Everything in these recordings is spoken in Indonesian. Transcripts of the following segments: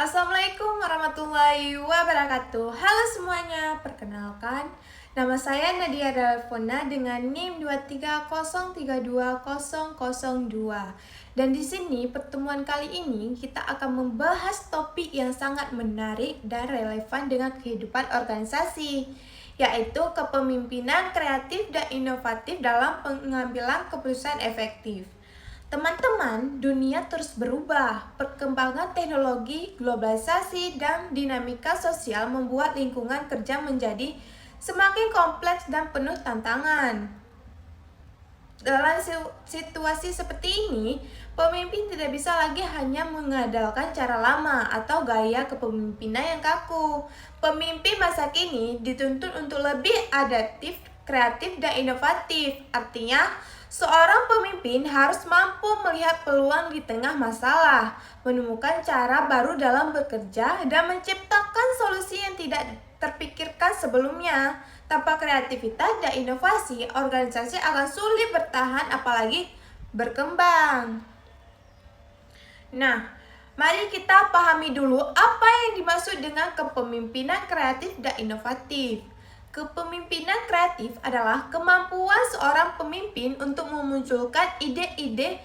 Assalamualaikum warahmatullahi wabarakatuh. Halo semuanya, perkenalkan nama saya Nadia Dalfona dengan NIM 230320002. Dan di sini pertemuan kali ini kita akan membahas topik yang sangat menarik dan relevan dengan kehidupan organisasi, yaitu kepemimpinan kreatif dan inovatif dalam pengambilan keputusan efektif. Teman-teman, dunia terus berubah. Perkembangan teknologi, globalisasi, dan dinamika sosial membuat lingkungan kerja menjadi semakin kompleks dan penuh tantangan. Dalam situasi seperti ini, pemimpin tidak bisa lagi hanya mengandalkan cara lama atau gaya kepemimpinan yang kaku. Pemimpin masa kini dituntut untuk lebih adaptif, kreatif, dan inovatif. Artinya, seorang pemimpin harus mampu melihat peluang di tengah masalah, menemukan cara baru dalam bekerja, dan menciptakan solusi yang tidak terpikirkan sebelumnya. Tanpa kreativitas dan inovasi, organisasi akan sulit bertahan apalagi berkembang. Nah, mari kita pahami dulu apa yang dimaksud dengan kepemimpinan kreatif dan inovatif. Kepemimpinan kreatif adalah kemampuan seorang pemimpin untuk memunculkan ide-ide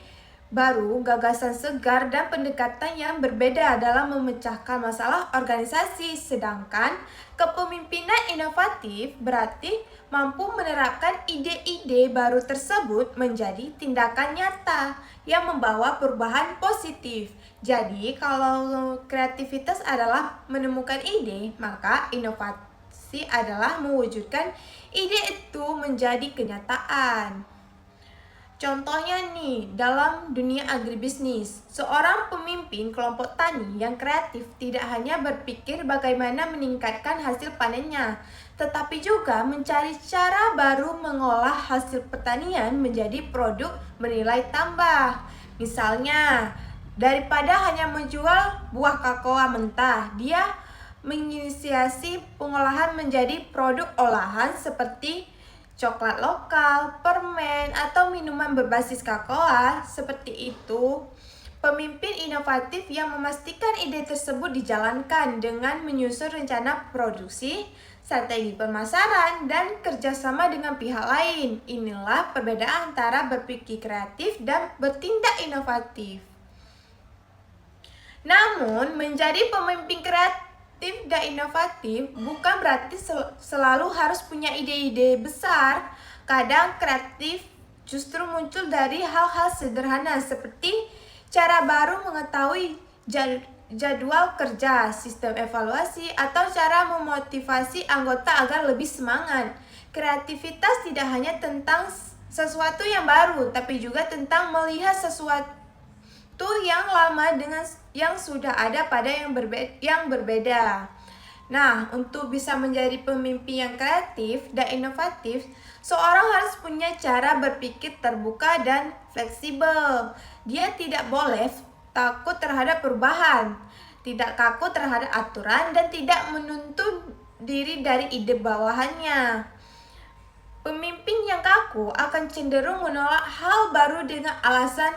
baru, gagasan segar, dan pendekatan yang berbeda dalam memecahkan masalah organisasi. Sedangkan kepemimpinan inovatif berarti mampu menerapkan ide-ide baru tersebut menjadi tindakan nyata yang membawa perubahan positif. Jadi, kalau kreativitas adalah menemukan ide, maka inovasi adalah mewujudkan ide itu menjadi kenyataan. Contohnya nih, dalam dunia agribisnis, seorang pemimpin kelompok tani yang kreatif tidak hanya berpikir bagaimana meningkatkan hasil panennya, tetapi juga mencari cara baru mengolah hasil pertanian menjadi produk bernilai tambah. Misalnya, daripada hanya menjual buah kakao mentah, dia menginisiasi pengolahan menjadi produk olahan seperti coklat lokal, permen, atau minuman berbasis kakao. Seperti itu, pemimpin inovatif yang memastikan ide tersebut dijalankan dengan menyusun rencana produksi, strategi pemasaran, dan kerjasama dengan pihak lain. Inilah perbedaan antara berpikir kreatif dan bertindak inovatif. Namun, menjadi pemimpin kreatif dan inovatif bukan berarti selalu harus punya ide-ide besar. Kadang kreatif justru muncul dari hal-hal sederhana seperti cara baru mengetahui jadwal kerja, sistem evaluasi, atau cara memotivasi anggota agar lebih semangat. Kreativitas tidak hanya tentang sesuatu yang baru, tapi juga tentang melihat sesuatu yang lama dengan yang sudah ada pada yang berbeda. Nah, untuk bisa menjadi pemimpin yang kreatif dan inovatif, seorang harus punya cara berpikir terbuka dan fleksibel. Dia tidak boleh takut terhadap perubahan, tidak kaku terhadap aturan, dan tidak menuntut diri dari ide bawahannya. Pemimpin yang kaku akan cenderung menolak hal baru dengan alasan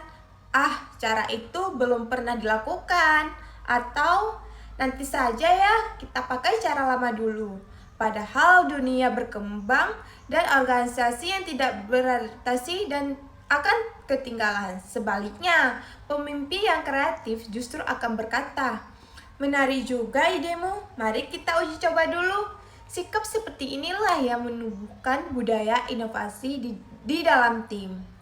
cara itu belum pernah dilakukan, atau nanti saja ya, kita pakai cara lama dulu. Padahal dunia berkembang dan organisasi yang tidak beradaptasi dan akan ketinggalan. Sebaliknya, pemimpin yang kreatif justru akan berkata, "Menarik juga idemu, mari kita uji coba dulu." Sikap seperti inilah yang menumbuhkan budaya inovasi di dalam tim.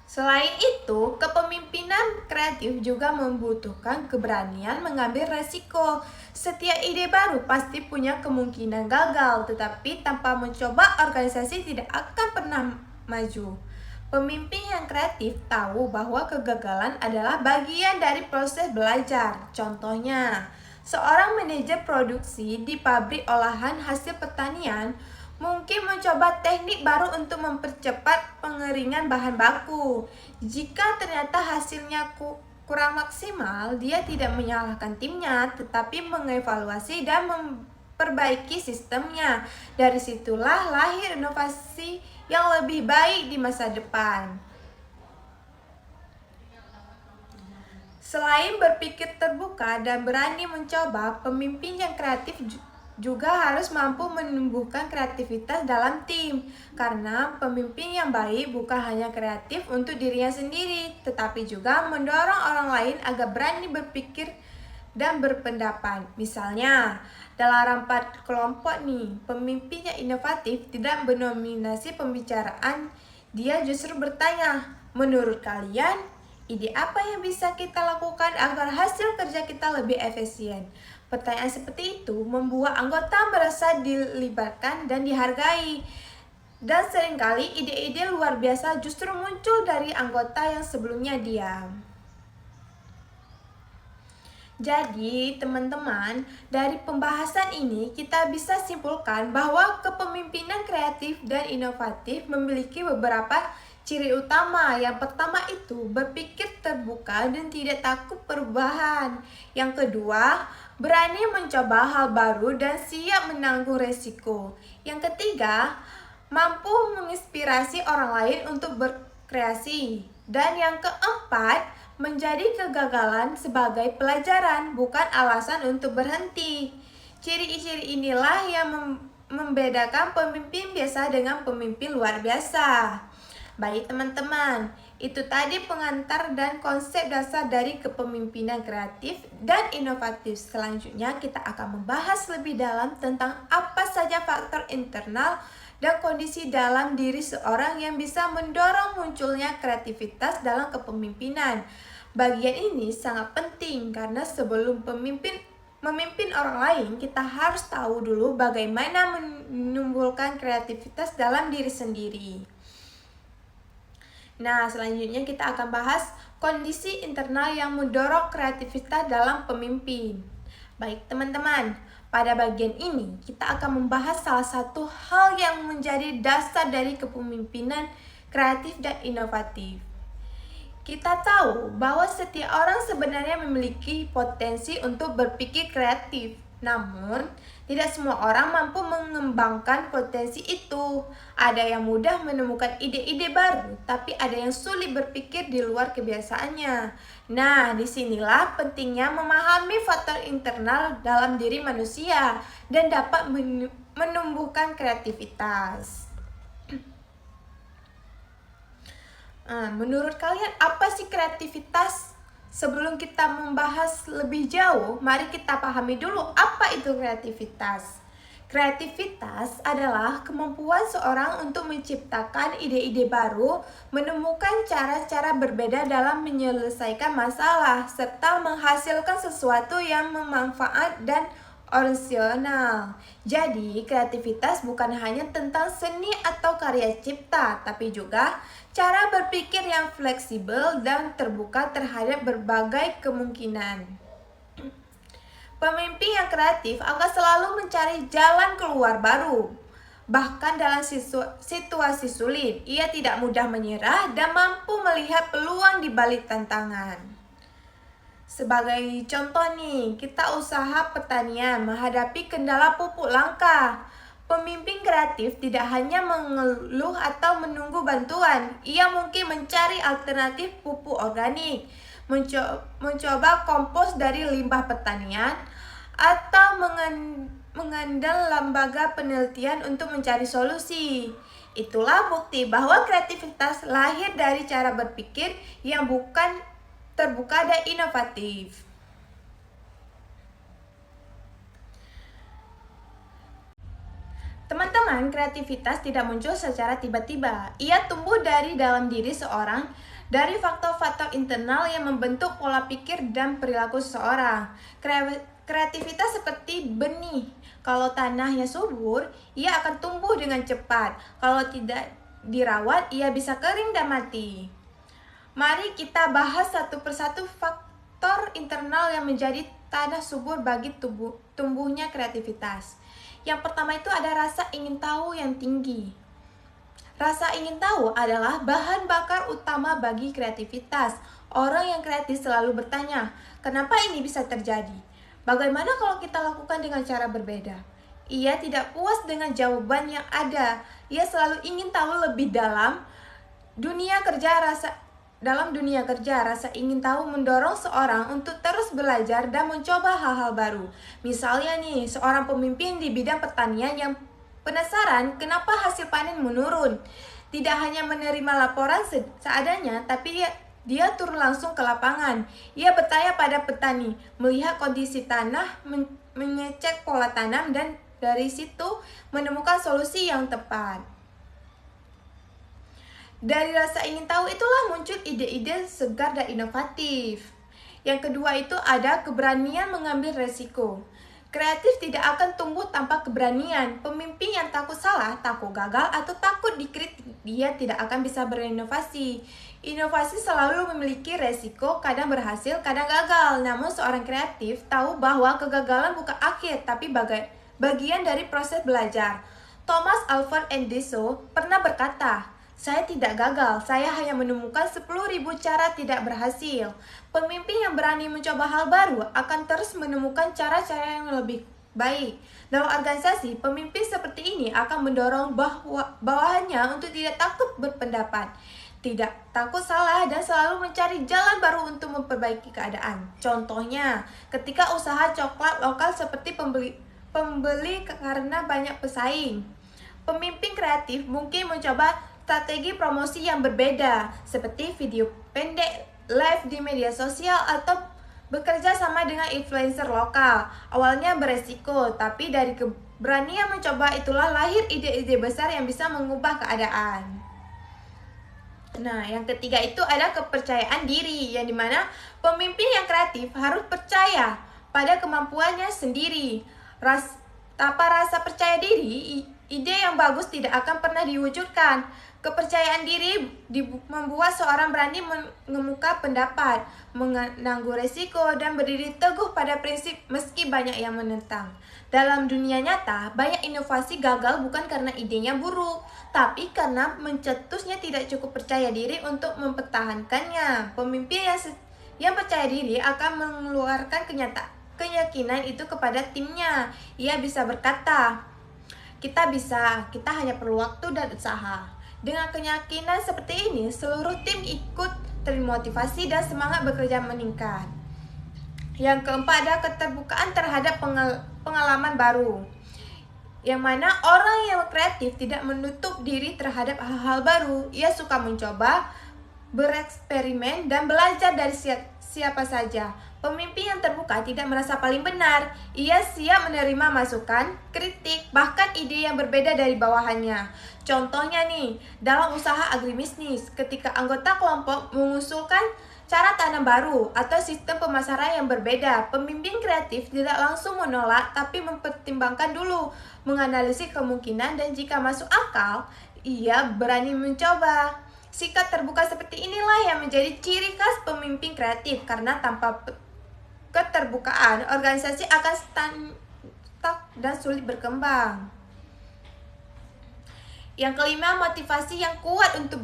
Selain itu, kepemimpinan kreatif juga membutuhkan keberanian mengambil resiko. Setiap ide baru pasti punya kemungkinan gagal, tetapi tanpa mencoba, organisasi tidak akan pernah maju. Pemimpin yang kreatif tahu bahwa kegagalan adalah bagian dari proses belajar. Contohnya, seorang manajer produksi di pabrik olahan hasil pertanian mungkin mencoba teknik baru untuk mempercepat pengeringan bahan baku. Jika ternyata hasilnya kurang maksimal, dia tidak menyalahkan timnya, tetapi mengevaluasi dan memperbaiki sistemnya. Dari situlah lahir inovasi yang lebih baik di masa depan. Selain berpikir terbuka dan berani mencoba, pemimpin yang kreatif juga harus mampu menumbuhkan kreativitas dalam tim. Karena pemimpin yang baik bukan hanya kreatif untuk dirinya sendiri, tetapi juga mendorong orang lain agar berani berpikir dan berpendapat. Misalnya, dalam rapat kelompok nih, pemimpin yang inovatif tidak mendominasi pembicaraan, dia justru bertanya, menurut kalian, ide apa yang bisa kita lakukan agar hasil kerja kita lebih efisien? Pertanyaan seperti itu membuat anggota merasa dilibatkan dan dihargai. Dan seringkali ide-ide luar biasa justru muncul dari anggota yang sebelumnya diam. Jadi, teman-teman, dari pembahasan ini kita bisa simpulkan bahwa kepemimpinan kreatif dan inovatif memiliki beberapa ciri utama. Yang pertama itu berpikir terbuka dan tidak takut perubahan. Yang kedua, berani mencoba hal baru dan siap menanggung resiko. Yang ketiga, mampu menginspirasi orang lain untuk berkreasi. Dan yang keempat, menjadi kegagalan sebagai pelajaran, bukan alasan untuk berhenti. Ciri-ciri inilah yang membedakan pemimpin biasa dengan pemimpin luar biasa. Baik teman-teman, itu tadi pengantar dan konsep dasar dari kepemimpinan kreatif dan inovatif. Selanjutnya kita akan membahas lebih dalam tentang apa saja faktor internal dan kondisi dalam diri seorang yang bisa mendorong munculnya kreativitas dalam kepemimpinan. Bagian ini sangat penting karena sebelum memimpin orang lain, kita harus tahu dulu bagaimana menumbuhkan kreativitas dalam diri sendiri. Nah, selanjutnya kita akan bahas kondisi internal yang mendorong kreativitas dalam pemimpin. Baik teman-teman, pada bagian ini kita akan membahas salah satu hal yang menjadi dasar dari kepemimpinan kreatif dan inovatif. Kita tahu bahwa setiap orang sebenarnya memiliki potensi untuk berpikir kreatif. Namun, tidak semua orang mampu mengembangkan potensi itu. Ada yang mudah menemukan ide-ide baru, tapi ada yang sulit berpikir di luar kebiasaannya. Nah, disinilah pentingnya memahami faktor internal dalam diri manusia dan dapat menumbuhkan kreativitas. Menurut kalian apa sih kreativitas? Sebelum kita membahas lebih jauh, mari kita pahami dulu apa itu kreativitas. Kreativitas adalah kemampuan seorang untuk menciptakan ide-ide baru, menemukan cara-cara berbeda dalam menyelesaikan masalah, serta menghasilkan sesuatu yang bermanfaat dan orisinal. Jadi, kreativitas bukan hanya tentang seni atau karya cipta, tapi juga cara berpikir yang fleksibel dan terbuka terhadap berbagai kemungkinan. Pemimpin yang kreatif akan selalu mencari jalan keluar baru. Bahkan dalam situasi sulit, ia tidak mudah menyerah dan mampu melihat peluang di balik tantangan. Sebagai contoh nih, kita usaha pertanian menghadapi kendala pupuk langka. Pemimpin kreatif tidak hanya mengeluh atau menunggu bantuan, ia mungkin mencari alternatif pupuk organik, mencoba kompos dari limbah pertanian, atau mengandalkan lembaga penelitian untuk mencari solusi. Itulah bukti bahwa kreativitas lahir dari cara berpikir yang bukan terbuka dan inovatif. Teman-teman, kreativitas tidak muncul secara tiba-tiba. Ia tumbuh dari dalam diri seorang, dari faktor-faktor internal yang membentuk pola pikir dan perilaku seseorang. Kreativitas seperti benih. Kalau tanahnya subur, ia akan tumbuh dengan cepat. Kalau tidak dirawat, ia bisa kering dan mati. Mari kita bahas satu persatu faktor internal yang menjadi tanah subur bagi tumbuhnya kreativitas. Yang pertama itu ada rasa ingin tahu yang tinggi. Rasa ingin tahu adalah bahan bakar utama bagi kreativitas. Orang yang kreatif selalu bertanya, kenapa ini bisa terjadi? Bagaimana kalau kita lakukan dengan cara berbeda? Ia tidak puas dengan jawaban yang ada. Ia selalu ingin tahu lebih dalam dunia kerja dalam dunia kerja, rasa ingin tahu mendorong seorang untuk terus belajar dan mencoba hal-hal baru. Misalnya nih, seorang pemimpin di bidang pertanian yang penasaran kenapa hasil panen menurun. Tidak hanya menerima laporan seadanya, tapi dia turun langsung ke lapangan. Ia bertanya pada petani, melihat kondisi tanah, mengecek pola tanam, dan dari situ menemukan solusi yang tepat. Dari rasa ingin tahu itulah muncul ide-ide segar dan inovatif. Yang kedua itu ada keberanian mengambil resiko. Kreatif tidak akan tumbuh tanpa keberanian. Pemimpin yang takut salah, takut gagal, atau takut dikritik, dia tidak akan bisa berinovasi. Inovasi selalu memiliki resiko, kadang berhasil, kadang gagal. Namun seorang kreatif tahu bahwa kegagalan bukan akhir, tapi bagian dari proses belajar. Thomas Alva Edison pernah berkata, "Saya tidak gagal, saya hanya menemukan 10.000 cara tidak berhasil." Pemimpin yang berani mencoba hal baru akan terus menemukan cara-cara yang lebih baik. Dalam organisasi, pemimpin seperti ini akan mendorong bawahannya untuk tidak takut berpendapat, tidak takut salah, dan selalu mencari jalan baru untuk memperbaiki keadaan. Contohnya, ketika usaha coklat lokal seperti pembeli karena banyak pesaing. Pemimpin kreatif mungkin mencoba strategi promosi yang berbeda, seperti video pendek, live di media sosial, atau bekerja sama dengan influencer lokal. Awalnya beresiko, tapi dari keberanian mencoba itulah lahir ide-ide besar yang bisa mengubah keadaan. Nah, yang ketiga itu ada kepercayaan diri, yang dimana pemimpin yang kreatif harus percaya pada kemampuannya sendiri. Tanpa rasa percaya diri, ide yang bagus tidak akan pernah diwujudkan. Kepercayaan diri membuat seorang berani mengemuka pendapat, menanggung resiko, dan berdiri teguh pada prinsip meski banyak yang menentang. Dalam dunia nyata, banyak inovasi gagal bukan karena idenya buruk, tapi karena mencetusnya tidak cukup percaya diri untuk mempertahankannya. Pemimpin yang percaya diri akan mengeluarkan keyakinan itu kepada timnya. Ia bisa berkata, "Kita bisa, kita hanya perlu waktu dan usaha." Dengan keyakinan seperti ini, seluruh tim ikut termotivasi dan semangat bekerja meningkat. Yang keempat ada keterbukaan terhadap pengalaman baru, yang mana orang yang kreatif tidak menutup diri terhadap hal-hal baru. Ia suka mencoba, bereksperimen, dan belajar dari siapa saja. Pemimpin yang terbuka tidak merasa paling benar. Ia siap menerima masukan, kritik, bahkan ide yang berbeda dari bawahannya. Contohnya nih, dalam usaha agribisnis, ketika anggota kelompok mengusulkan cara tanam baru atau sistem pemasaran yang berbeda, pemimpin kreatif tidak langsung menolak, tapi mempertimbangkan dulu, menganalisis kemungkinan, dan jika masuk akal, ia berani mencoba. Sikap terbuka seperti inilah yang menjadi ciri khas pemimpin kreatif, karena tanpa keterbukaan, organisasi akan stuck dan sulit berkembang. Yang kelima, motivasi yang kuat untuk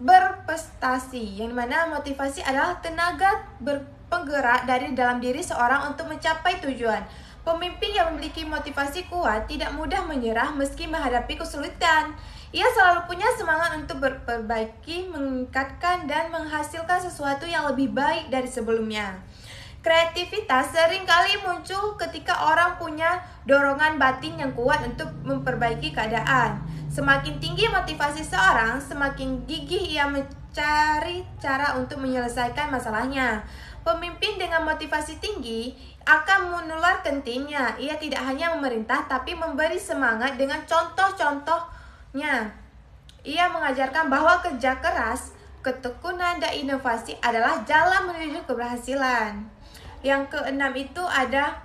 berprestasi, yang mana motivasi adalah tenaga berpenggerak dari dalam diri seorang untuk mencapai tujuan. Pemimpin yang memiliki motivasi kuat tidak mudah menyerah meski menghadapi kesulitan. Ia selalu punya semangat untuk berperbaiki, meningkatkan, dan menghasilkan sesuatu yang lebih baik dari sebelumnya. Kreativitas seringkali muncul ketika orang punya dorongan batin yang kuat untuk memperbaiki keadaan. Semakin tinggi motivasi seorang, semakin gigih ia mencari cara untuk menyelesaikan masalahnya. Pemimpin dengan motivasi tinggi akan menularkan timnya. Ia tidak hanya memerintah, tapi memberi semangat dengan contoh-contohnya. Ia mengajarkan bahwa kerja keras, ketekunan, dan inovasi adalah jalan menuju keberhasilan. Yang keenam itu ada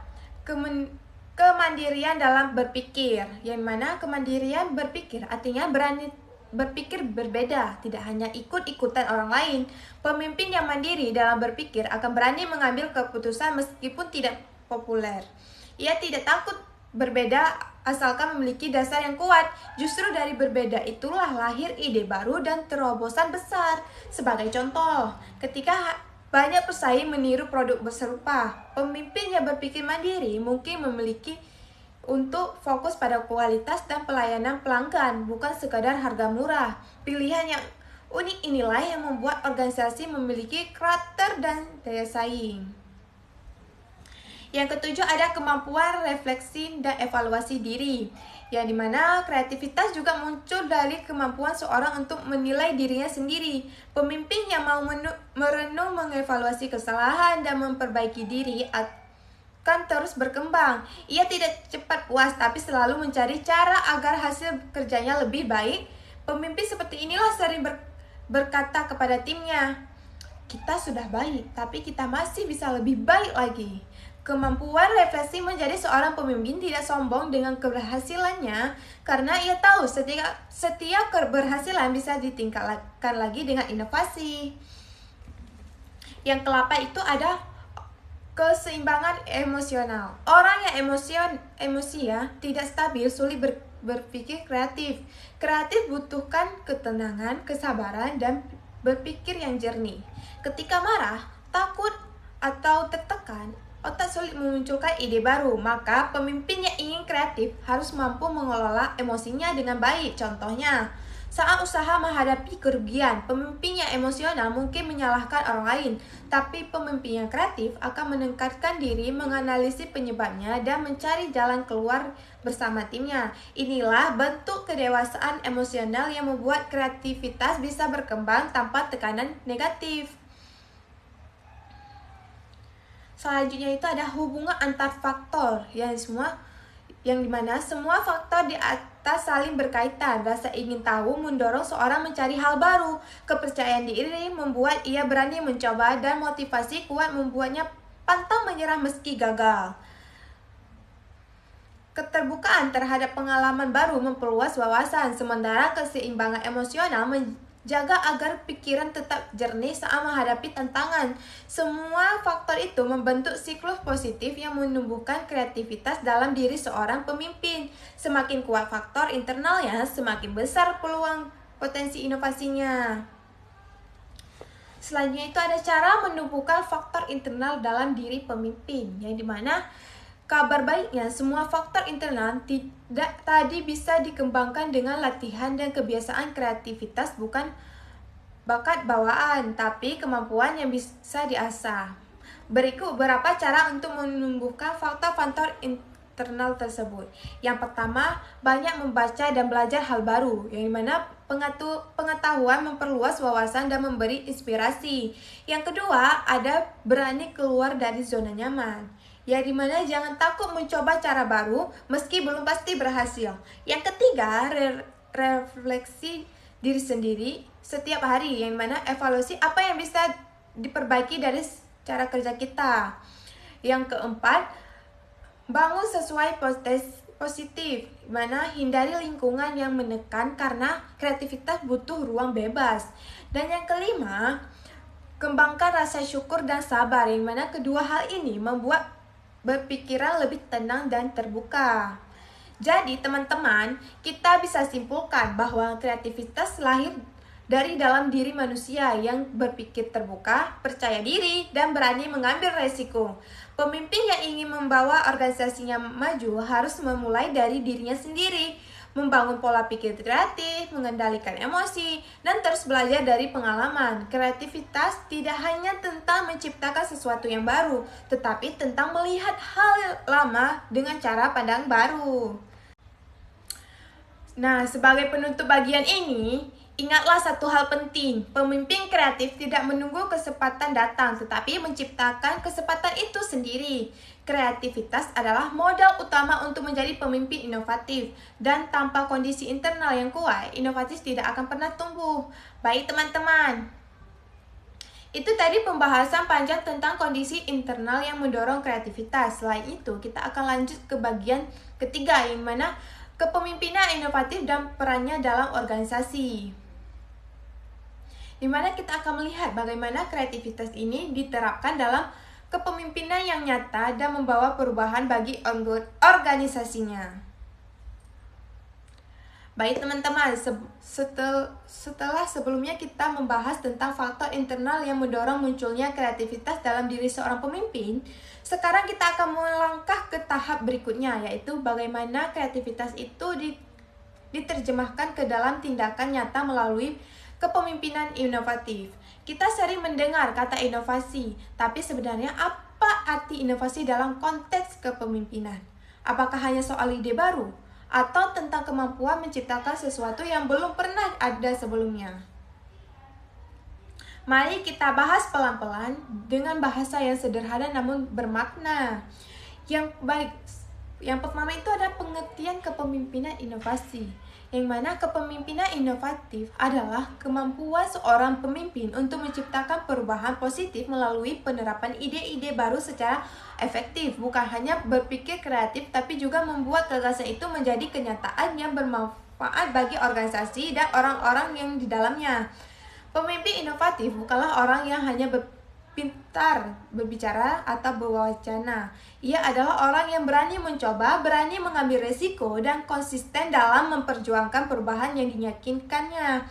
kemandirian dalam berpikir, yang mana kemandirian berpikir artinya berani berpikir berbeda, tidak hanya ikut-ikutan orang lain. Pemimpin yang mandiri dalam berpikir akan berani mengambil keputusan meskipun tidak populer. Ia tidak takut berbeda asalkan memiliki dasar yang kuat. Justru dari berbeda itulah lahir ide baru dan terobosan besar. Sebagai contoh, ketika banyak pesaing meniru produk serupa, pemimpin yang berpikir mandiri mungkin memiliki untuk fokus pada kualitas dan pelayanan pelanggan, bukan sekadar harga murah. Pilihan yang Unik inilah yang membuat organisasi memiliki karakter dan daya saing. Yang ketujuh ada kemampuan refleksi dan evaluasi diri, yang dimana kreativitas juga muncul dari kemampuan seorang untuk menilai dirinya sendiri. Pemimpin yang mau merenung, mengevaluasi kesalahan, dan memperbaiki diri akan terus berkembang. Ia tidak cepat puas, tapi selalu mencari cara agar hasil kerjanya lebih baik. Pemimpin seperti inilah sering berkata kepada timnya, "Kita sudah baik, tapi kita masih bisa lebih baik lagi." Kemampuan refleksi menjadi seorang pemimpin tidak sombong dengan keberhasilannya, karena ia tahu setiap keberhasilan bisa ditingkatkan lagi dengan inovasi. Yang ke-8 itu ada keseimbangan emosional. Orang yang emosi tidak stabil, sulit berpikir kreatif. Kreatif butuhkan ketenangan, kesabaran, dan berpikir yang jernih. Ketika marah, takut, atau tertekan, otak sulit memunculkan ide baru. Maka pemimpin yang ingin kreatif harus mampu mengelola emosinya dengan baik. Contohnya, saat usaha menghadapi kerugian, pemimpin yang emosional mungkin menyalahkan orang lain, tapi pemimpin yang kreatif akan meningkatkan diri, menganalisis penyebabnya, dan mencari jalan keluar bersama timnya. Inilah bentuk kedewasaan emosional yang membuat kreativitas bisa berkembang tanpa tekanan negatif. Selanjutnya itu ada hubungan antar faktor yang dimana semua faktor di atas saling berkaitan. Rasa ingin tahu mendorong seorang mencari hal baru. Kepercayaan diri membuat ia berani mencoba, dan motivasi kuat membuatnya pantang menyerah meski gagal. Keterbukaan terhadap pengalaman baru memperluas wawasan, sementara keseimbangan emosional jaga agar pikiran tetap jernih saat menghadapi tantangan. Semua faktor itu membentuk siklus positif yang menumbuhkan kreativitas dalam diri seorang pemimpin. Semakin kuat faktor internalnya, semakin besar peluang potensi inovasinya. Selanjutnya itu ada cara menumbuhkan faktor internal dalam diri pemimpin, yang dimana kabar baiknya, semua faktor internal tadi bisa dikembangkan dengan latihan dan kebiasaan. Kreativitas bukan bakat bawaan, tapi kemampuan yang bisa diasah. Berikut beberapa cara untuk menumbuhkan faktor-faktor internal tersebut. Yang pertama, banyak membaca dan belajar hal baru, yang dimana pengetahuan memperluas wawasan dan memberi inspirasi. Yang kedua, ada berani keluar dari zona nyaman, yang dimana jangan takut mencoba cara baru meski belum pasti berhasil. Yang ketiga, refleksi diri sendiri setiap hari, yang dimana evaluasi apa yang bisa diperbaiki dari cara kerja kita. Yang keempat, bangun sesuai positif, dimana hindari lingkungan yang menekan karena kreativitas butuh ruang bebas. Dan yang kelima, kembangkan rasa syukur dan sabar, yang mana kedua hal ini membuat berpikiran lebih tenang dan terbuka. Jadi teman-teman, kita bisa simpulkan bahwa kreativitas lahir dari dalam diri manusia yang berpikir terbuka, percaya diri, dan berani mengambil resiko. Pemimpin yang ingin membawa organisasinya maju harus memulai dari dirinya sendiri, membangun pola pikir kreatif, mengendalikan emosi, dan terus belajar dari pengalaman. Kreativitas tidak hanya tentang menciptakan sesuatu yang baru, tetapi tentang melihat hal lama dengan cara pandang baru. Nah, sebagai penutup bagian ini, ingatlah satu hal penting. Pemimpin kreatif tidak menunggu kesempatan datang, tetapi menciptakan kesempatan itu sendiri. Kreativitas adalah modal utama untuk menjadi pemimpin inovatif, dan tanpa kondisi internal yang kuat, inovatif tidak akan pernah tumbuh. Baik teman-teman, itu tadi pembahasan panjang tentang kondisi internal yang mendorong kreativitas. Selain itu, kita akan lanjut ke bagian ketiga, yang mana kepemimpinan inovatif dan perannya dalam organisasi, di mana kita akan melihat bagaimana kreativitas ini diterapkan dalam kepemimpinan yang nyata dan membawa perubahan bagi organisasinya. Baik teman-teman, setelah sebelumnya kita membahas tentang faktor internal yang mendorong munculnya kreativitas dalam diri seorang pemimpin, sekarang kita akan melangkah ke tahap berikutnya, yaitu bagaimana kreativitas itu diterjemahkan ke dalam tindakan nyata melalui kepemimpinan inovatif. Kita sering mendengar kata inovasi, tapi sebenarnya apa arti inovasi dalam konteks kepemimpinan? Apakah hanya soal ide baru? Atau tentang kemampuan menciptakan sesuatu yang belum pernah ada sebelumnya? Mari kita bahas pelan-pelan dengan bahasa yang sederhana namun bermakna. Yang pertama itu ada pengertian kepemimpinan inovasi, yang mana kepemimpinan inovatif adalah kemampuan seorang pemimpin untuk menciptakan perubahan positif melalui penerapan ide-ide baru secara efektif, bukan hanya berpikir kreatif tapi juga membuat gagasan itu menjadi kenyataan yang bermanfaat bagi organisasi dan orang-orang yang di dalamnya. Pemimpin inovatif bukanlah orang yang hanya pintar berbicara atau berwacana. Ia adalah orang yang berani mencoba, berani mengambil resiko, dan konsisten dalam memperjuangkan perubahan yang diyakinkannya.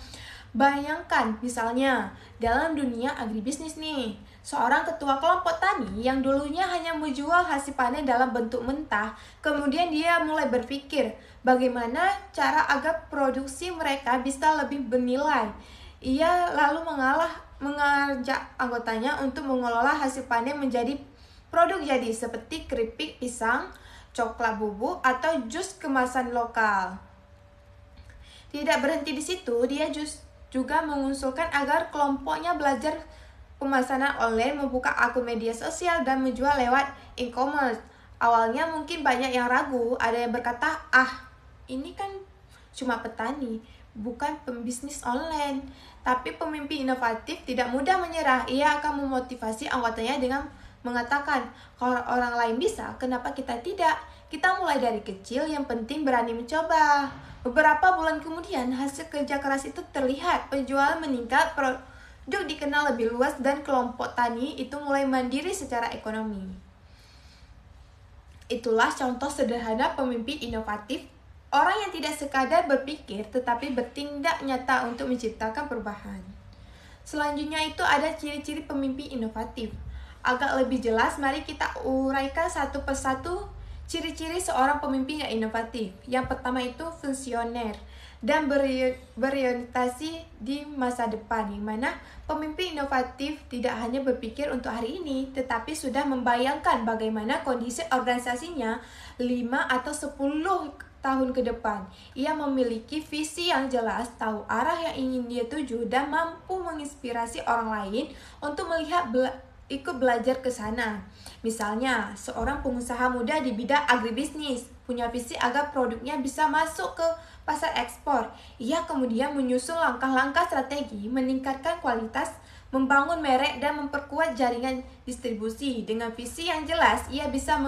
Bayangkan misalnya dalam dunia agribisnis nih, seorang ketua kelompok tani yang dulunya hanya menjual hasil panen dalam bentuk mentah, kemudian dia mulai berpikir bagaimana cara agar produksi mereka bisa lebih bernilai. Ia lalu mengajak anggotanya untuk mengelola hasil panen menjadi produk jadi seperti keripik pisang, coklat bubuk, atau jus kemasan lokal. Tidak berhenti di situ, dia juga mengusulkan agar kelompoknya belajar pemesanan online, membuka akun media sosial, dan menjual lewat e-commerce. Awalnya mungkin banyak yang ragu, ada yang berkata, ini kan cuma petani, bukan pembisnis online. Tapi pemimpin inovatif tidak mudah menyerah. Ia akan memotivasi anggotanya dengan mengatakan, kalau orang lain bisa, kenapa kita tidak? Kita mulai dari kecil, yang penting berani mencoba. Beberapa bulan kemudian, hasil kerja keras itu terlihat. Penjualan meningkat, produk dikenal lebih luas, dan kelompok tani itu mulai mandiri secara ekonomi. Itulah contoh sederhana pemimpin inovatif. Orang yang tidak sekadar berpikir, tetapi bertindak nyata untuk menciptakan perubahan. Selanjutnya itu ada ciri-ciri pemimpin inovatif. Agak lebih jelas, mari kita uraikan satu persatu ciri-ciri seorang pemimpin yang inovatif. Yang pertama itu visioner dan berorientasi di masa depan, di mana pemimpin inovatif tidak hanya berpikir untuk hari ini, tetapi sudah membayangkan bagaimana kondisi organisasinya 5 atau 10 tahun ke depan. Ia memiliki visi yang jelas, tahu arah yang ingin dia tuju, dan mampu menginspirasi orang lain untuk ikut belajar ke sana. Misalnya, seorang pengusaha muda di bidang agribisnis punya visi agar produknya bisa masuk ke pasar ekspor. Ia kemudian menyusun langkah-langkah strategi, meningkatkan kualitas, membangun merek, dan memperkuat jaringan distribusi. Dengan visi yang jelas, ia bisa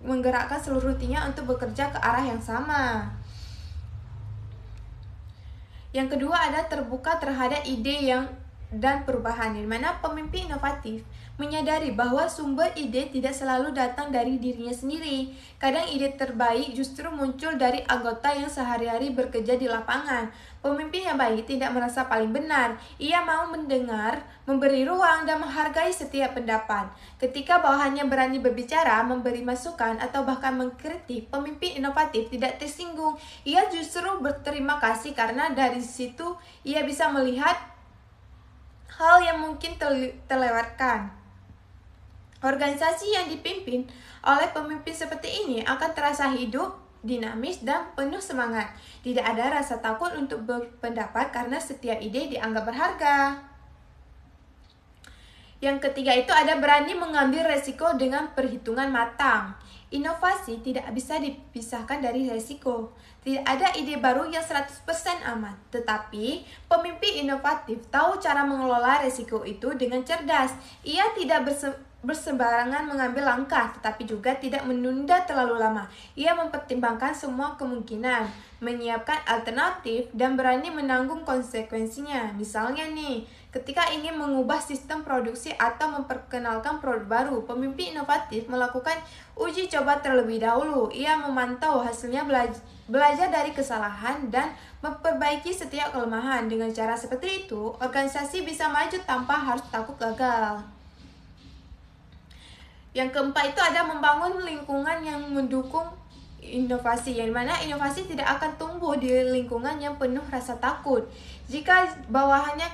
menggerakkan seluruh timnya untuk bekerja ke arah yang sama. Yang kedua ada terbuka terhadap ide dan perubahan, di mana pemimpin inovatif menyadari bahwa sumber ide tidak selalu datang dari dirinya sendiri. Kadang ide terbaik justru muncul dari anggota yang sehari-hari bekerja di lapangan. Pemimpin yang baik tidak merasa paling benar. Ia mau mendengar, memberi ruang, dan menghargai setiap pendapat. Ketika bawahannya berani berbicara, memberi masukan, atau bahkan mengkritik, pemimpin inovatif tidak tersinggung. Ia justru berterima kasih karena dari situ ia bisa melihat hal yang mungkin terlewatkan. Organisasi yang dipimpin oleh pemimpin seperti ini akan terasa hidup, dinamis, dan penuh semangat. Tidak ada rasa takut untuk berpendapat karena setiap ide dianggap berharga. Yang ketiga itu ada berani mengambil resiko dengan perhitungan matang. Inovasi tidak bisa dipisahkan dari resiko. Tidak ada ide baru yang 100% aman. Tetapi, pemimpin inovatif tahu cara mengelola resiko itu dengan cerdas. Ia tidak bersembarangan mengambil langkah, tetapi juga tidak menunda terlalu lama. Ia mempertimbangkan semua kemungkinan, menyiapkan alternatif, dan berani menanggung konsekuensinya. Misalnya nih, ketika ingin mengubah sistem produksi atau memperkenalkan produk baru, pemimpin inovatif melakukan uji coba terlebih dahulu. Ia memantau hasilnya, belajar dari kesalahan, dan memperbaiki setiap kelemahan. Dengan cara seperti itu, organisasi bisa maju tanpa harus takut gagal. Yang keempat itu ada membangun lingkungan yang mendukung inovasi, yang mana inovasi tidak akan tumbuh di lingkungan yang penuh rasa takut. Jika bawahannya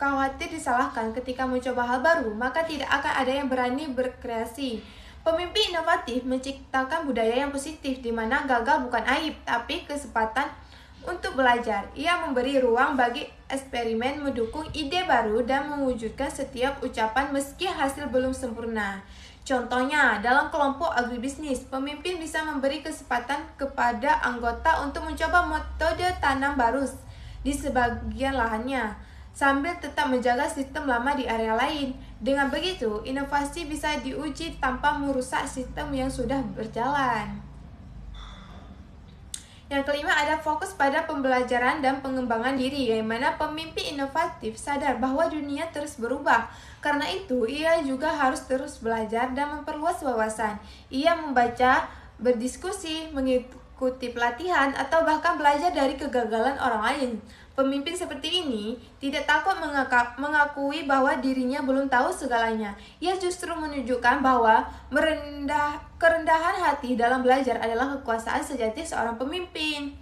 khawatir disalahkan ketika mencoba hal baru, maka tidak akan ada yang berani berkreasi. Pemimpin inovatif menciptakan budaya yang positif, di mana gagal bukan aib, tapi kesempatan untuk belajar. Ia memberi ruang bagi eksperimen, mendukung ide baru, dan mewujudkan setiap ucapan meski hasil belum sempurna. Contohnya, dalam kelompok agribisnis, pemimpin bisa memberi kesempatan kepada anggota untuk mencoba metode tanam baru di sebagian lahannya, sambil tetap menjaga sistem lama di area lain. Dengan begitu, inovasi bisa diuji tanpa merusak sistem yang sudah berjalan. Yang kelima, ada fokus pada pembelajaran dan pengembangan diri, yang mana pemimpin inovatif sadar bahwa dunia terus berubah. Karena itu, ia juga harus terus belajar dan memperluas wawasan. Ia membaca, berdiskusi, mengikuti pelatihan, atau bahkan belajar dari kegagalan orang lain. Pemimpin seperti ini tidak takut mengakui bahwa dirinya belum tahu segalanya. Ia justru menunjukkan bahwa kerendahan hati dalam belajar adalah kekuasaan sejati seorang pemimpin.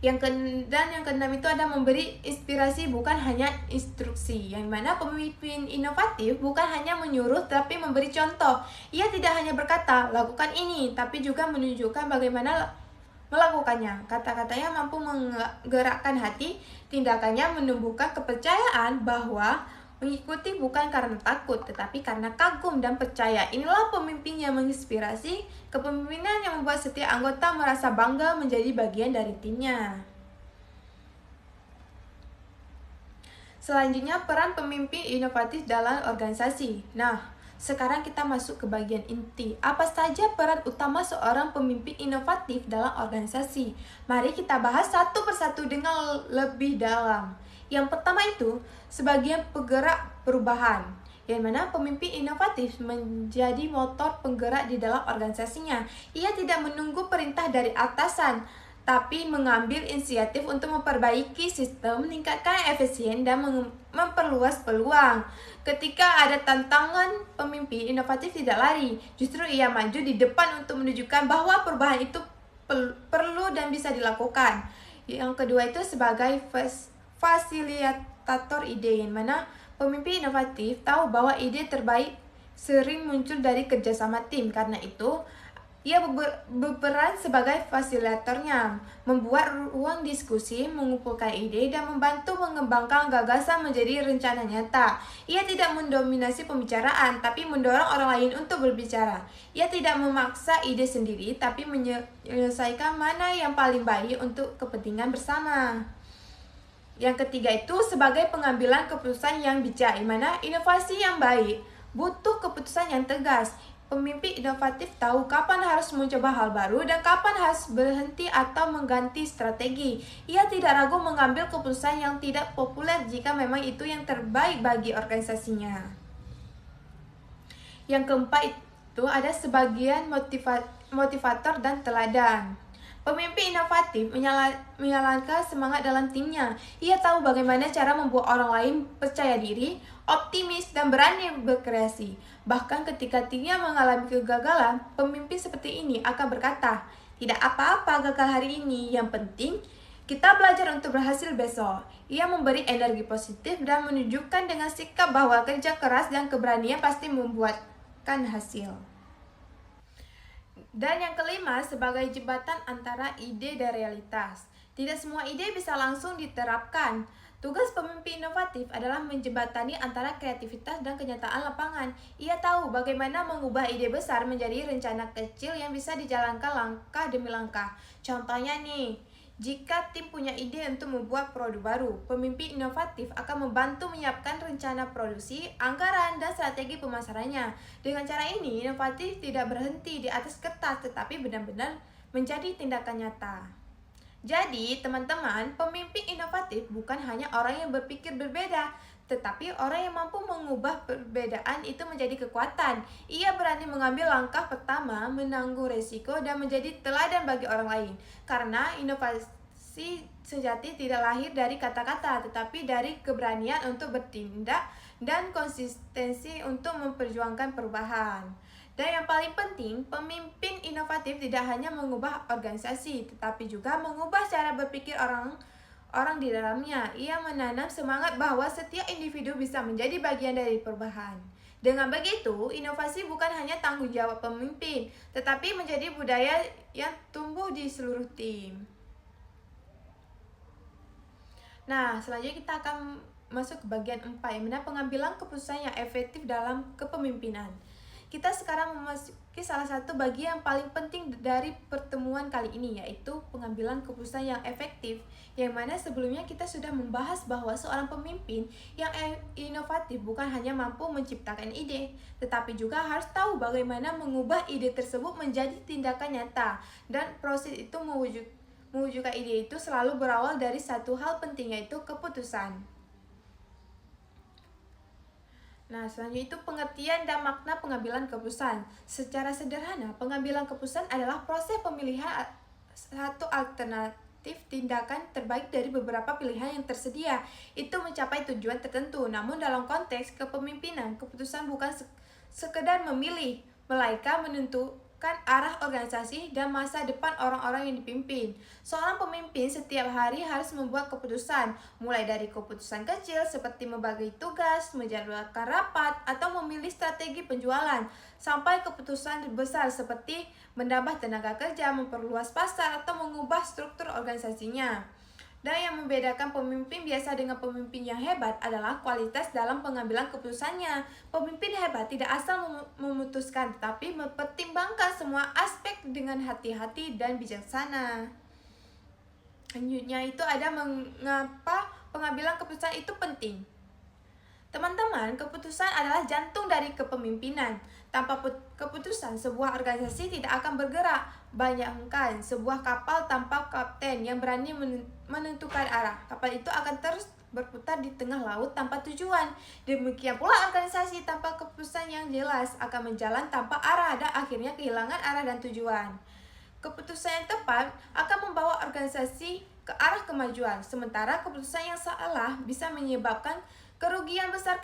Yang keenam itu ada memberi inspirasi, bukan hanya instruksi, yang mana pemimpin inovatif bukan hanya menyuruh tapi memberi contoh. Ia tidak hanya berkata, lakukan ini, tapi juga menunjukkan bagaimana melakukannya. Kata-katanya mampu menggerakkan hati, tindakannya menumbuhkan kepercayaan bahwa mengikuti bukan karena takut, tetapi karena kagum dan percaya. Inilah pemimpin yang menginspirasi, kepemimpinan yang membuat setiap anggota merasa bangga menjadi bagian dari timnya. Selanjutnya, peran pemimpin inovatif dalam organisasi. Nah, sekarang kita masuk ke bagian inti. Apa saja peran utama seorang pemimpin inovatif dalam organisasi? Mari kita bahas satu persatu dengan lebih dalam. Yang pertama itu, sebagai penggerak perubahan, yang mana pemimpin inovatif menjadi motor penggerak di dalam organisasinya. Ia tidak menunggu perintah dari atasan, tapi mengambil inisiatif untuk memperbaiki sistem, meningkatkan efisien, dan memperluas peluang. Ketika ada tantangan, pemimpin inovatif tidak lari, justru ia maju di depan untuk menunjukkan bahwa perubahan itu perlu dan bisa dilakukan. Yang kedua itu sebagai fasilitator ide, yang mana pemimpin inovatif tahu bahwa ide terbaik sering muncul dari kerjasama tim. Karena itu, ia berperan sebagai fasilitatornya, membuat ruang diskusi, mengumpulkan ide, dan membantu mengembangkan gagasan menjadi rencana nyata. Ia tidak mendominasi pembicaraan, tapi mendorong orang lain untuk berbicara. Ia tidak memaksa ide sendiri, tapi menyelesaikan mana yang paling baik untuk kepentingan bersama. Yang ketiga itu sebagai pengambilan keputusan yang bijak, di mana inovasi yang baik butuh keputusan yang tegas. Pemimpin inovatif tahu kapan harus mencoba hal baru dan kapan harus berhenti atau mengganti strategi. Ia tidak ragu mengambil keputusan yang tidak populer jika memang itu yang terbaik bagi organisasinya. Yang keempat itu ada sebagian motivator dan teladan. Pemimpin inovatif menyalakan semangat dalam timnya. Ia tahu bagaimana cara membuat orang lain percaya diri, optimis, dan berani berkreasi. Bahkan ketika timnya mengalami kegagalan, pemimpin seperti ini akan berkata, tidak apa-apa gagal hari ini, yang penting kita belajar untuk berhasil besok. Ia memberi energi positif dan menunjukkan dengan sikap bahwa kerja keras dan keberanian pasti membuatkan hasil. Dan yang kelima, sebagai jembatan antara ide dan realitas. Tidak semua ide bisa langsung diterapkan. Tugas pemimpin inovatif adalah menjembatani antara kreativitas dan kenyataan lapangan. Ia tahu bagaimana mengubah ide besar menjadi rencana kecil yang bisa dijalankan langkah demi langkah. Contohnya nih, jika tim punya ide untuk membuat produk baru, pemimpin inovatif akan membantu menyiapkan rencana produksi, anggaran, dan strategi pemasarannya. Dengan cara ini, inovatif tidak berhenti di atas kertas, tetapi benar-benar menjadi tindakan nyata. Jadi, teman-teman, pemimpin inovatif bukan hanya orang yang berpikir berbeda, tetapi orang yang mampu mengubah perbedaan itu menjadi kekuatan. Ia berani mengambil langkah pertama, menanggung resiko, dan menjadi teladan bagi orang lain. Karena inovasi sejati tidak lahir dari kata-kata, tetapi dari keberanian untuk bertindak dan konsistensi untuk memperjuangkan perubahan. Dan yang paling penting, pemimpin inovatif tidak hanya mengubah organisasi, tetapi juga mengubah cara berpikir orang di dalamnya. Ia menanam semangat bahwa setiap individu bisa menjadi bagian dari perubahan. Dengan begitu, inovasi bukan hanya tanggung jawab pemimpin, tetapi menjadi budaya yang tumbuh di seluruh tim. Nah, selanjutnya kita akan masuk ke bagian 4, yang mana pengambilan keputusan yang efektif dalam kepemimpinan. Kita sekarang memasuki salah satu bagian yang paling penting dari pertemuan kali ini, yaitu pengambilan keputusan yang efektif, yang mana sebelumnya kita sudah membahas bahwa seorang pemimpin yang inovatif bukan hanya mampu menciptakan ide, tetapi juga harus tahu bagaimana mengubah ide tersebut menjadi tindakan nyata, dan proses itu mewujudkan ide itu selalu berawal dari satu hal penting, yaitu keputusan. Nah, selanjutnya itu pengertian dan makna pengambilan keputusan. Secara sederhana, pengambilan keputusan adalah proses pemilihan satu alternatif tindakan terbaik dari beberapa pilihan yang tersedia. Itu mencapai tujuan tertentu. Namun dalam konteks kepemimpinan, keputusan bukan sekedar memilih, melainkan menentukan arah organisasi dan masa depan orang-orang yang dipimpin. Seorang pemimpin setiap hari harus membuat keputusan, mulai dari keputusan kecil seperti membagi tugas, menjadwalkan rapat, atau memilih strategi penjualan, sampai keputusan besar seperti menambah tenaga kerja, memperluas pasar, atau mengubah struktur organisasinya. Dan yang membedakan pemimpin biasa dengan pemimpin yang hebat adalah kualitas dalam pengambilan keputusannya. Pemimpin hebat tidak asal memutuskan, tetapi mempertimbangkan semua aspek dengan hati-hati dan bijaksana. Selanjutnya itu ada mengapa pengambilan keputusan itu penting. Teman-teman, keputusan adalah jantung dari kepemimpinan. Tanpa keputusan, sebuah organisasi tidak akan bergerak. Bayangkan sebuah kapal tanpa kapten yang berani menentukan arah. Kapal itu akan terus berputar di tengah laut tanpa tujuan. Demikian pula organisasi tanpa keputusan yang jelas akan menjalan tanpa arah dan akhirnya kehilangan arah dan tujuan. Keputusan yang tepat akan membawa organisasi ke arah kemajuan, sementara keputusan yang salah bisa menyebabkan kerugian besar,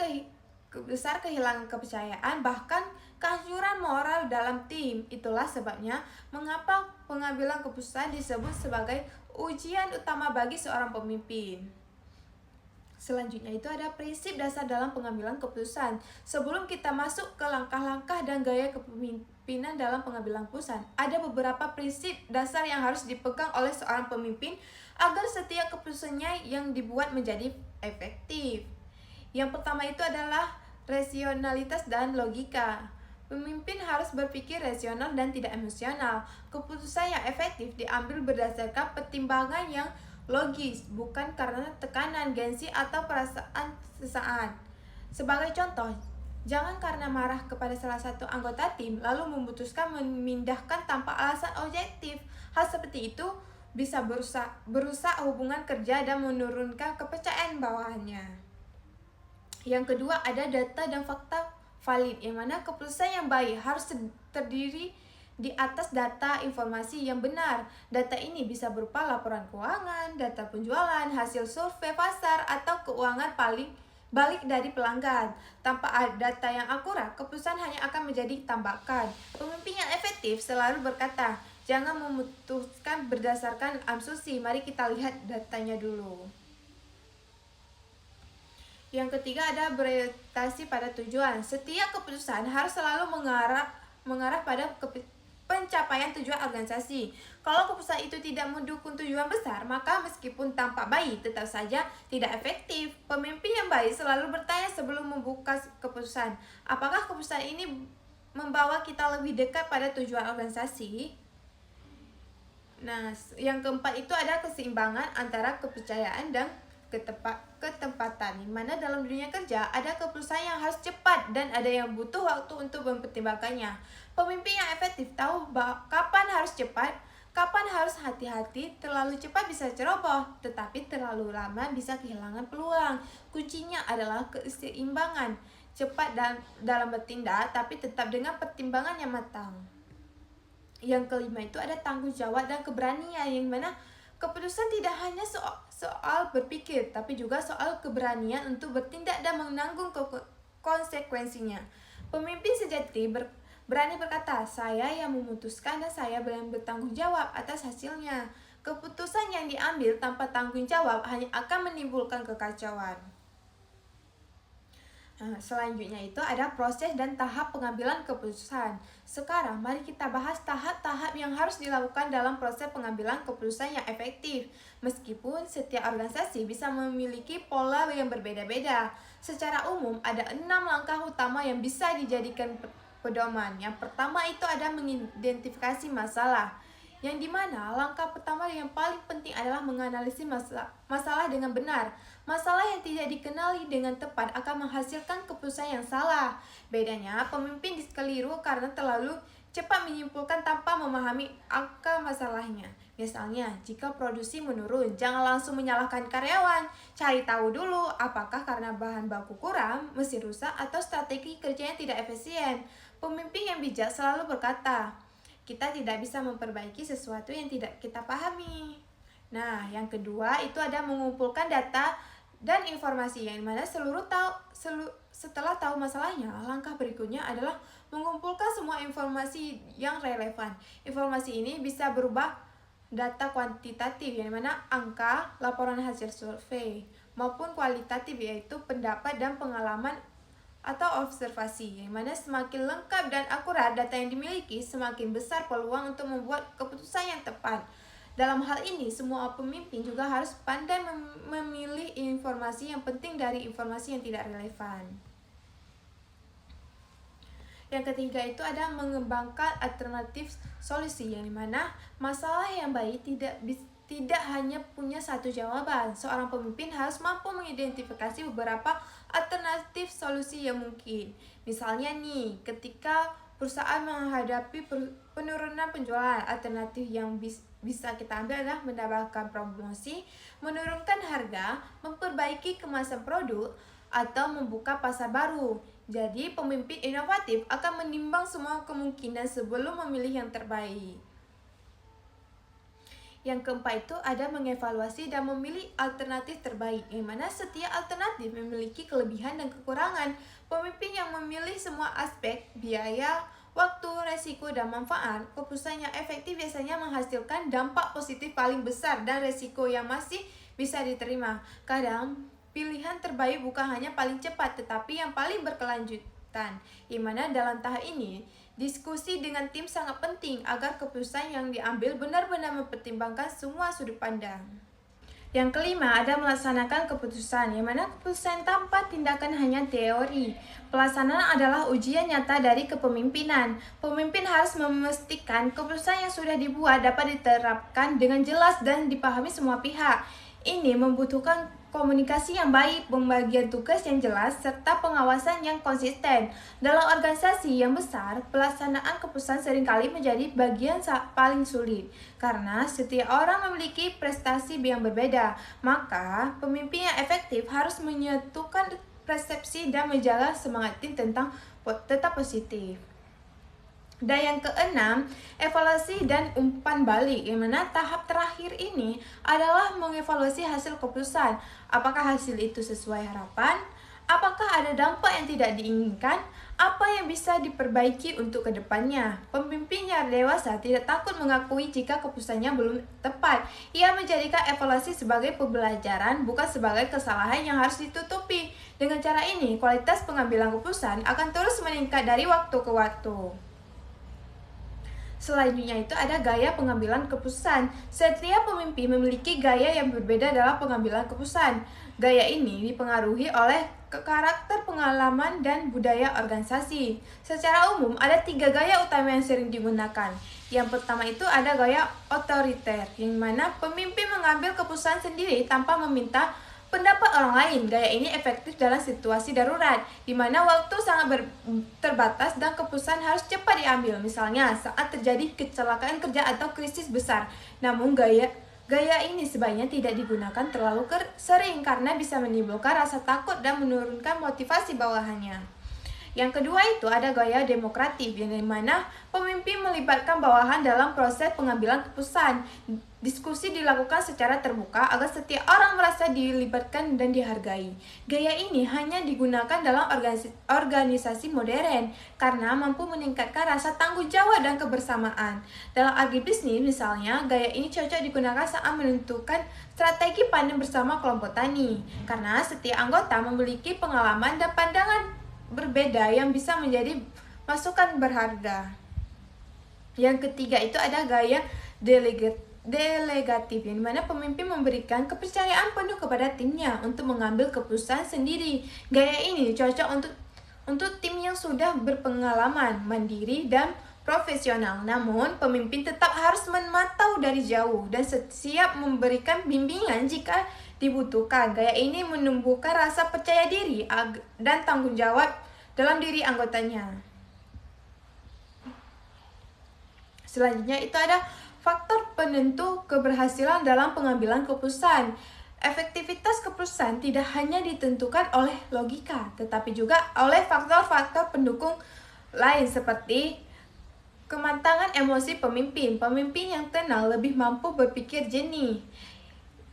kehilangan kepercayaan, bahkan kehancuran moral dalam tim. Itulah sebabnya mengapa pengambilan keputusan disebut sebagai ujian utama bagi seorang pemimpin. Selanjutnya itu ada prinsip dasar dalam pengambilan keputusan. Sebelum kita masuk ke langkah-langkah dan gaya kepemimpinan dalam pengambilan keputusan, ada beberapa prinsip dasar yang harus dipegang oleh seorang pemimpin agar setiap keputusannya yang dibuat menjadi efektif. Yang pertama itu adalah rasionalitas dan logika. Pemimpin harus berpikir rasional dan tidak emosional. Keputusan yang efektif diambil berdasarkan pertimbangan yang logis, bukan karena tekanan, gengsi, atau perasaan sesaat. Sebagai contoh, jangan karena marah kepada salah satu anggota tim lalu memutuskan memindahkan tanpa alasan objektif. Hal seperti itu bisa merusak hubungan kerja dan menurunkan kepercayaan bawahannya. Yang kedua ada data dan fakta valid, yang mana keputusan yang baik harus terdiri di atas data informasi yang benar. Data ini bisa berupa laporan keuangan, data penjualan, hasil survei pasar, atau keuangan balik dari pelanggan. Tanpa data yang akurat, keputusan hanya akan menjadi tambakan. Pemimpin yang efektif selalu berkata, jangan memutuskan berdasarkan asumsi, mari kita lihat datanya dulu. Yang ketiga ada berorientasi pada tujuan. Setiap keputusan harus selalu mengarah pada pencapaian tujuan organisasi. Kalau keputusan itu tidak mendukung tujuan besar, maka meskipun tampak baik, tetap saja tidak efektif. Pemimpin yang baik selalu bertanya sebelum membuka keputusan, apakah keputusan ini membawa kita lebih dekat pada tujuan organisasi? Nah, yang keempat itu ada keseimbangan antara kepercayaan dan ketepatan, di mana dalam dunia kerja ada keputusan yang harus cepat dan ada yang butuh waktu untuk mempertimbangkannya. Pemimpin yang efektif tahu kapan harus cepat, kapan harus hati-hati. Terlalu cepat bisa ceroboh, tetapi terlalu lama bisa kehilangan peluang. Kuncinya adalah keseimbangan, cepat dalam bertindak, tapi tetap dengan pertimbangan yang matang. Yang kelima itu ada tanggung jawab dan keberanian, yang mana keputusan tidak hanya soal berpikir, tapi juga soal keberanian untuk bertindak dan menanggung konsekuensinya. Pemimpin sejati Berani berkata, saya yang memutuskan dan saya yang bertanggung jawab atas hasilnya. Keputusan yang diambil tanpa tanggung jawab hanya akan menimbulkan kekacauan. Nah, selanjutnya itu ada proses dan tahap pengambilan keputusan. Sekarang mari kita bahas tahap-tahap yang harus dilakukan dalam proses pengambilan keputusan yang efektif. Meskipun setiap organisasi bisa memiliki pola yang berbeda-beda, secara umum ada 6 langkah utama yang bisa dijadikan pedoman. Yang pertama itu ada mengidentifikasi masalah, yang dimana langkah pertama yang paling penting adalah menganalisis masalah dengan benar. Masalah yang tidak dikenali dengan tepat akan menghasilkan keputusan yang salah. Bedanya, pemimpin keliru karena terlalu cepat menyimpulkan tanpa memahami akar masalahnya. Misalnya, jika produksi menurun, jangan langsung menyalahkan karyawan. Cari tahu dulu apakah karena bahan baku kurang, mesin rusak, atau strategi kerjanya tidak efisien. Pemimpin yang bijak selalu berkata, kita tidak bisa memperbaiki sesuatu yang tidak kita pahami. Nah, yang kedua itu ada mengumpulkan data dan informasi, yang mana setelah tahu masalahnya, langkah berikutnya adalah mengumpulkan semua informasi yang relevan. Informasi ini bisa berubah data kuantitatif, yang mana angka, laporan hasil survei, maupun kualitatif, yaitu pendapat dan pengalaman atau observasi, yang mana semakin lengkap dan akurat data yang dimiliki, semakin besar peluang untuk membuat keputusan yang tepat. Dalam hal ini, semua pemimpin juga harus pandai memilih informasi yang penting dari informasi yang tidak relevan. Yang ketiga itu ada mengembangkan alternatif solusi, yang dimana masalah yang baik tidak hanya punya satu jawaban. Seorang pemimpin harus mampu mengidentifikasi beberapa alternatif solusi yang mungkin. Misalnya nih, ketika perusahaan menghadapi penurunan penjualan, alternatif yang bisa kita ambil adalah menambahkan promosi, menurunkan harga, memperbaiki kemasan produk, atau membuka pasar baru. Jadi, pemimpin inovatif akan menimbang semua kemungkinan sebelum memilih yang terbaik. Yang keempat itu ada mengevaluasi dan memilih alternatif terbaik, yang mana setiap alternatif memiliki kelebihan dan kekurangan. Pemimpin yang memilih semua aspek, biaya, waktu, resiko, dan manfaat, keputusan yang efektif biasanya menghasilkan dampak positif paling besar dan resiko yang masih bisa diterima. Kadang, pilihan terbaik bukan hanya paling cepat, tetapi yang paling berkelanjutan. Di mana dalam tahap ini, diskusi dengan tim sangat penting agar keputusan yang diambil benar-benar mempertimbangkan semua sudut pandang. Yang kelima ada melaksanakan keputusan, yang mana keputusan tanpa tindakan hanya teori. Pelaksanaan adalah ujian nyata dari kepemimpinan. Pemimpin harus memastikan keputusan yang sudah dibuat dapat diterapkan dengan jelas dan dipahami semua pihak. Ini membutuhkan komunikasi yang baik, pembagian tugas yang jelas, serta pengawasan yang konsisten. Dalam organisasi yang besar, pelaksanaan keputusan seringkali menjadi bagian paling sulit, karena setiap orang memiliki prestasi yang berbeda. Maka, pemimpin yang efektif harus menyatukan persepsi dan menjaga semangat tim tentang tetap positif. Dan yang keenam, evaluasi dan umpan balik, yang mana tahap terakhir ini adalah mengevaluasi hasil keputusan. Apakah hasil itu sesuai harapan? Apakah ada dampak yang tidak diinginkan? Apa yang bisa diperbaiki untuk kedepannya? Pemimpin yang dewasa tidak takut mengakui jika keputusannya belum tepat. Ia menjadikan evaluasi sebagai pembelajaran, bukan sebagai kesalahan yang harus ditutupi. Dengan cara ini, kualitas pengambilan keputusan akan terus meningkat dari waktu ke waktu. Selanjutnya itu ada gaya pengambilan keputusan. Setiap pemimpin memiliki gaya yang berbeda dalam pengambilan keputusan. Gaya ini dipengaruhi oleh karakter, pengalaman, dan budaya organisasi. Secara umum, ada 3 gaya utama yang sering digunakan. Yang pertama itu ada gaya otoriter, yang mana pemimpin mengambil keputusan sendiri tanpa meminta pendapat orang lain. Gaya ini efektif dalam situasi darurat, di mana waktu sangat terbatas dan keputusan harus cepat diambil. Misalnya, saat terjadi kecelakaan kerja atau krisis besar. Namun, gaya ini sebaiknya tidak digunakan terlalu sering karena bisa menimbulkan rasa takut dan menurunkan motivasi bawahannya. Yang kedua itu ada gaya demokratif, yang dimana pemimpin melibatkan bawahan dalam proses pengambilan keputusan. Diskusi dilakukan secara terbuka agar setiap orang merasa dilibatkan dan dihargai. Gaya ini hanya digunakan dalam organisasi modern karena mampu meningkatkan rasa tanggung jawab dan kebersamaan. Dalam agribisnis misalnya, gaya ini cocok digunakan saat menentukan strategi panen bersama kelompok tani karena setiap anggota memiliki pengalaman dan pandangan berbeda yang bisa menjadi masukan berharga. Yang ketiga itu ada gaya delegatif, yang dimana pemimpin memberikan kepercayaan penuh kepada timnya untuk mengambil keputusan sendiri. Gaya ini cocok untuk tim yang sudah berpengalaman, mandiri, dan profesional. Namun, pemimpin tetap harus memantau dari jauh dan siap memberikan bimbingan jika dibutuhkan. Gaya ini menumbuhkan rasa percaya diri dan tanggung jawab dalam diri anggotanya. Selanjutnya itu ada faktor penentu keberhasilan dalam pengambilan keputusan. Efektivitas keputusan tidak hanya ditentukan oleh logika, tetapi juga oleh faktor-faktor pendukung lain seperti kematangan emosi pemimpin. Pemimpin yang tenang lebih mampu berpikir jernih.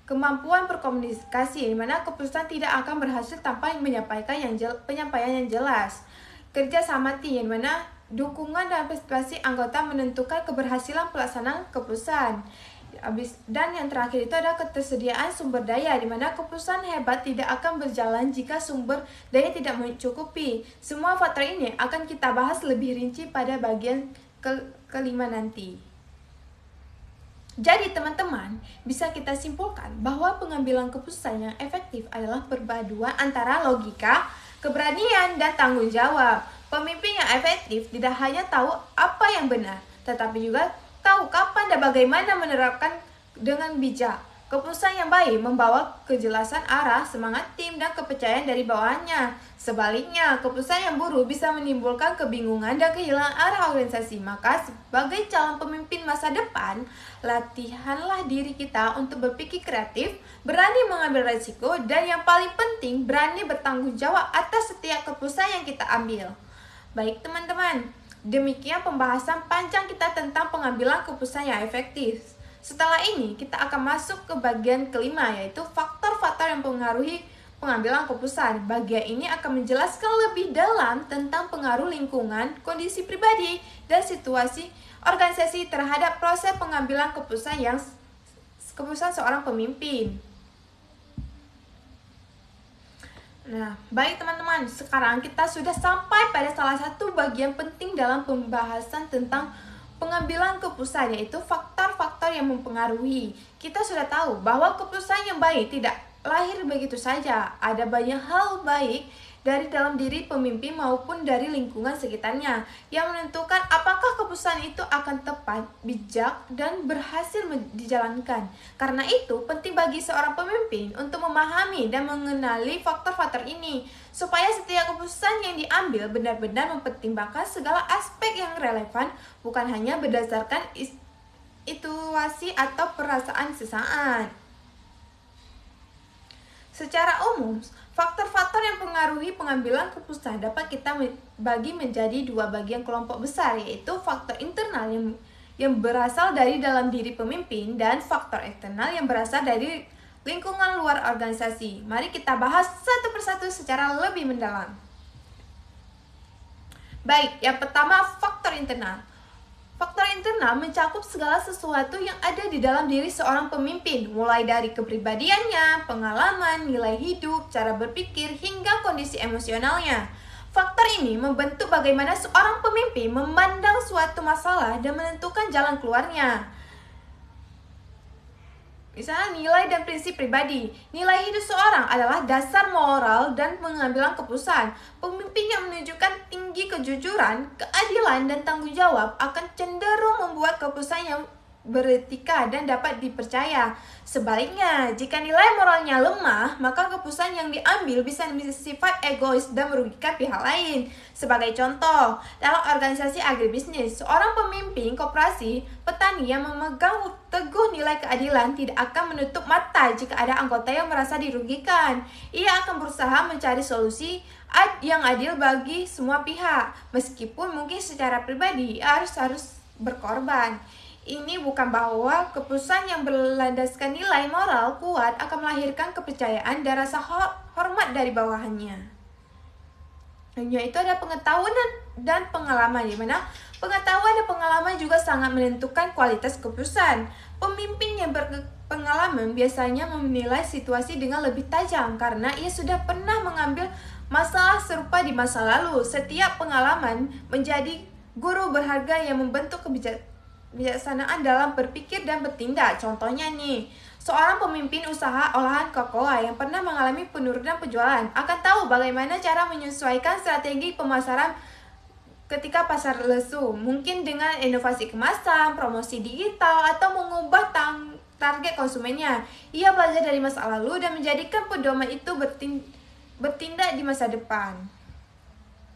Kemampuan berkomunikasi, di mana keputusan tidak akan berhasil tanpa penyampaian yang jelas. Kerja sama tim, di mana dukungan dan partisipasi anggota menentukan keberhasilan pelaksanaan keputusan. Dan yang terakhir itu ada ketersediaan sumber daya, di mana keputusan hebat tidak akan berjalan jika sumber daya tidak mencukupi. Semua faktor ini akan kita bahas lebih rinci pada bagian kelima nanti. Jadi teman-teman, bisa kita simpulkan bahwa pengambilan keputusan yang efektif adalah perpaduan antara logika, keberanian, dan tanggung jawab. Pemimpin yang efektif tidak hanya tahu apa yang benar, tetapi juga tahu kapan dan bagaimana menerapkan dengan bijak. Keputusan yang baik membawa kejelasan arah, semangat tim, dan kepercayaan dari bawahannya. Sebaliknya, keputusan yang buruk bisa menimbulkan kebingungan dan kehilangan arah organisasi. Maka, sebagai calon pemimpin masa depan, latihanlah diri kita untuk berpikir kreatif, berani mengambil resiko, dan yang paling penting, berani bertanggung jawab atas setiap keputusan yang kita ambil. Baik teman-teman, demikian pembahasan panjang kita tentang pengambilan keputusan yang efektif. Setelah ini, kita akan masuk ke bagian kelima, yaitu faktor-faktor yang mempengaruhi pengambilan keputusan. Bagian ini akan menjelaskan lebih dalam tentang pengaruh lingkungan, kondisi pribadi, dan situasi organisasi terhadap proses pengambilan keputusan seorang pemimpin. Nah, baik teman-teman, sekarang kita sudah sampai pada salah satu bagian penting dalam pembahasan tentang pengambilan keputusan, yaitu faktor-faktor yang mempengaruhi. Kita sudah tahu bahwa keputusan yang baik tidak lahir begitu saja. Ada banyak hal baik dari dalam diri pemimpin maupun dari lingkungan sekitarnya yang menentukan apakah keputusan itu akan tepat, bijak, dan berhasil dijalankan. Karena itu, penting bagi seorang pemimpin untuk memahami dan mengenali faktor-faktor ini supaya setiap keputusan yang diambil benar-benar mempertimbangkan segala aspek yang relevan, bukan hanya berdasarkan intuisi atau perasaan sesaat. Secara umum, faktor-faktor yang mempengaruhi pengambilan keputusan dapat kita bagi menjadi dua bagian kelompok besar, yaitu faktor internal yang berasal dari dalam diri pemimpin dan faktor eksternal yang berasal dari lingkungan luar organisasi. Mari kita bahas satu persatu secara lebih mendalam. Baik, yang pertama faktor internal. Faktor internal mencakup segala sesuatu yang ada di dalam diri seorang pemimpin, mulai dari kepribadiannya, pengalaman, nilai hidup, cara berpikir, hingga kondisi emosionalnya. Faktor ini membentuk bagaimana seorang pemimpin memandang suatu masalah dan menentukan jalan keluarnya. Misalnya nilai dan prinsip pribadi. Nilai hidup seorang adalah dasar moral dan pengambilan keputusan. Pemimpin yang menunjukkan tinggi kejujuran, keadilan, dan tanggung jawab akan cenderung membuat keputusan yang beretika dan dapat dipercaya. Sebaliknya, jika nilai moralnya lemah, maka keputusan yang diambil bisa bersifat egois dan merugikan pihak lain. Sebagai contoh, dalam organisasi agribisnis, seorang pemimpin koperasi petani yang memegang teguh nilai keadilan tidak akan menutup mata jika ada anggota yang merasa dirugikan. Ia akan berusaha mencari solusi yang adil bagi semua pihak, meskipun mungkin secara pribadi harus berkorban. Ini bukan bahwa keputusan yang berlandaskan nilai moral kuat akan melahirkan kepercayaan dan rasa hormat dari bawahannya. Yaitu ada pengetahuan dan pengalaman, di mana pengetahuan dan pengalaman juga sangat menentukan kualitas keputusan. Pemimpin yang berpengalaman biasanya menilai situasi dengan lebih tajam karena ia sudah pernah mengambil masalah serupa di masa lalu. Setiap pengalaman menjadi guru berharga yang membentuk kebijaksanaan dalam berpikir dan bertindak. Contohnya nih, seorang pemimpin usaha olahan kokoa yang pernah mengalami penurunan penjualan akan tahu bagaimana cara menyesuaikan strategi pemasaran ketika pasar lesu, mungkin dengan inovasi kemasan, promosi digital, atau mengubah target konsumennya. Ia belajar dari masa lalu dan menjadikan pedoman itu bertindak di masa depan.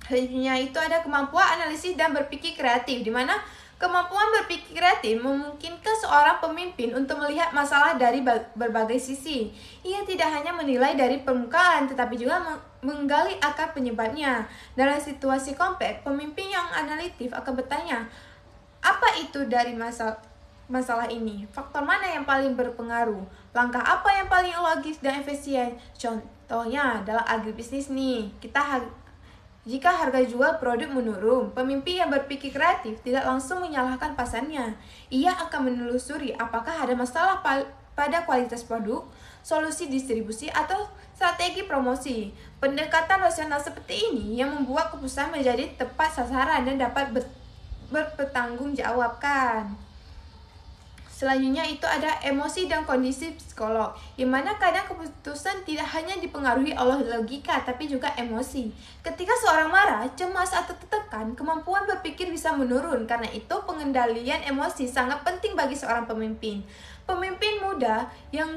Selanjutnya itu ada kemampuan analisis dan berpikir kreatif, di mana kemampuan berpikir kreatif memungkinkan seorang pemimpin untuk melihat masalah dari berbagai sisi. Ia tidak hanya menilai dari permukaan, tetapi juga menggali akar penyebabnya. Dalam situasi kompleks, pemimpin yang analitik akan bertanya, apa itu dari masalah ini? Faktor mana yang paling berpengaruh? Langkah apa yang paling logis dan efisien? Contohnya dalam agribisnis nih, jika harga jual produk menurun, pemimpin yang berpikir kreatif tidak langsung menyalahkan pasarnya. Ia akan menelusuri apakah ada masalah pada kualitas produk, solusi distribusi, atau strategi promosi. Pendekatan rasional seperti ini yang membuat keputusan menjadi tepat sasaran dan dapat bertanggungjawabkan. Selanjutnya itu ada emosi dan kondisi psikolog, di mana kadang keputusan tidak hanya dipengaruhi oleh logika, tapi juga emosi. Ketika seorang marah, cemas, atau tertekan, kemampuan berpikir bisa menurun. Karena itu, pengendalian emosi sangat penting bagi seorang pemimpin. Pemimpin muda yang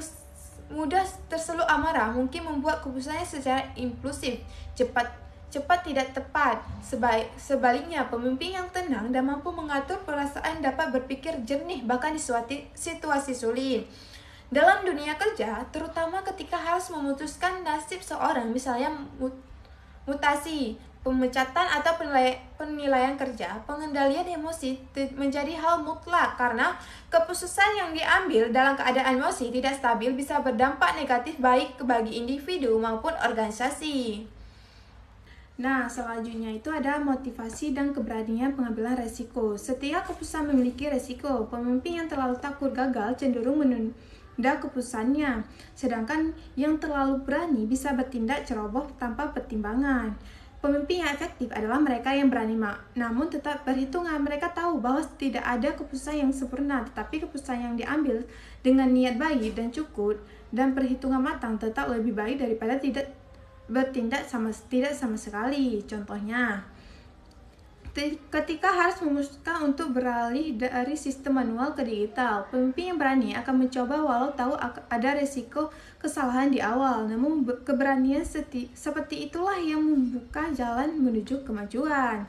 mudah tersulut amarah mungkin membuat keputusannya secara impulsif, cepat tidak tepat. Sebaliknya, pemimpin yang tenang dan mampu mengatur perasaan dapat berpikir jernih bahkan di situasi sulit. Dalam dunia kerja, terutama ketika harus memutuskan nasib seorang, misalnya mutasi, pemecatan, atau penilaian kerja, pengendalian emosi menjadi hal mutlak karena keputusan yang diambil dalam keadaan emosi tidak stabil bisa berdampak negatif baik bagi individu maupun organisasi. Nah, selanjutnya itu ada motivasi dan keberanian pengambilan resiko. Setiap keputusan memiliki resiko. Pemimpin yang terlalu takut gagal cenderung menunda keputusannya, sedangkan yang terlalu berani bisa bertindak ceroboh tanpa pertimbangan. Pemimpin yang efektif adalah mereka yang berani namun tetap berhitungan. Mereka tahu bahwa tidak ada keputusan yang sempurna, tetapi keputusan yang diambil dengan niat baik dan cukup dan perhitungan matang tetap lebih baik daripada tidak sama sekali. Contohnya, ketika harus memutuskan untuk beralih dari sistem manual ke digital, pemimpin yang berani akan mencoba walau tahu ada resiko kesalahan di awal. Namun keberanian seperti itulah yang membuka jalan menuju kemajuan.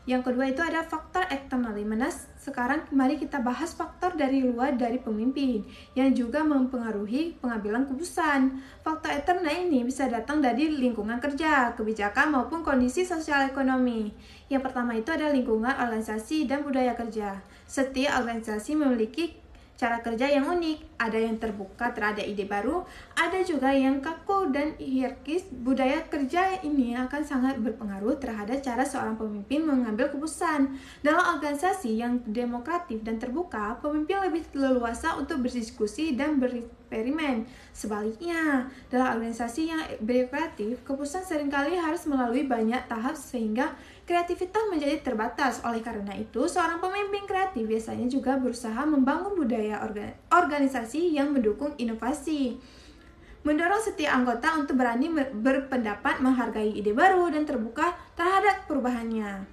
Yang kedua itu ada faktor eksternal, di mana sekarang mari kita bahas faktor dari luar dari pemimpin yang juga mempengaruhi pengambilan keputusan. Faktor eksternal ini bisa datang dari lingkungan kerja, kebijakan, maupun kondisi sosial ekonomi. Yang pertama itu ada lingkungan organisasi dan budaya kerja. Setiap organisasi memiliki cara kerja yang unik, ada yang terbuka terhadap ide baru, ada juga yang kaku dan hierarkis. Budaya kerja ini akan sangat berpengaruh terhadap cara seorang pemimpin mengambil keputusan. Dalam organisasi yang demokratis dan terbuka, pemimpin lebih leluasa untuk berdiskusi dan bereksperimen. Sebaliknya, dalam organisasi yang birokratif, keputusan seringkali harus melalui banyak tahap sehingga kreativitas menjadi terbatas. Oleh karena itu, seorang pemimpin kreatif biasanya juga berusaha membangun budaya organisasi yang mendukung inovasi. Mendorong setiap anggota untuk berani berpendapat, menghargai ide baru, dan terbuka terhadap perubahannya.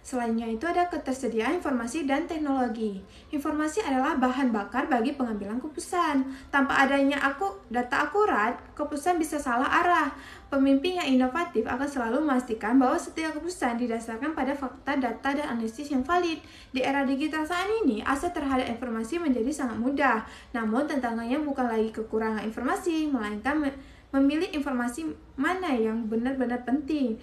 Selanjutnya itu ada ketersediaan informasi dan teknologi. Informasi adalah bahan bakar bagi pengambilan keputusan. Tanpa adanya data akurat, keputusan bisa salah arah. Pemimpin yang inovatif akan selalu memastikan bahwa setiap keputusan didasarkan pada fakta, data, dan analisis yang valid. Di era digital saat ini, akses terhadap informasi menjadi sangat mudah. Namun tantangannya bukan lagi kekurangan informasi, melainkan memilih informasi mana yang benar-benar penting.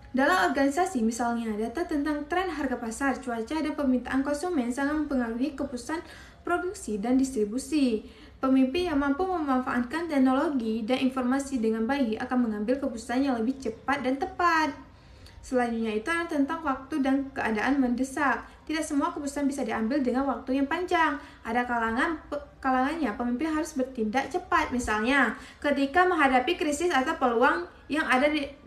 Dalam organisasi, misalnya, data tentang tren harga pasar, cuaca, dan permintaan konsumen sangat mempengaruhi keputusan produksi dan distribusi. Pemimpin yang mampu memanfaatkan teknologi dan informasi dengan baik akan mengambil keputusan yang lebih cepat dan tepat. Selanjutnya itu adalah tentang waktu dan keadaan mendesak. Tidak semua keputusan bisa diambil dengan waktu yang panjang. Ada kalangannya pemimpin harus bertindak cepat. Misalnya, ketika menghadapi krisis atau peluang yang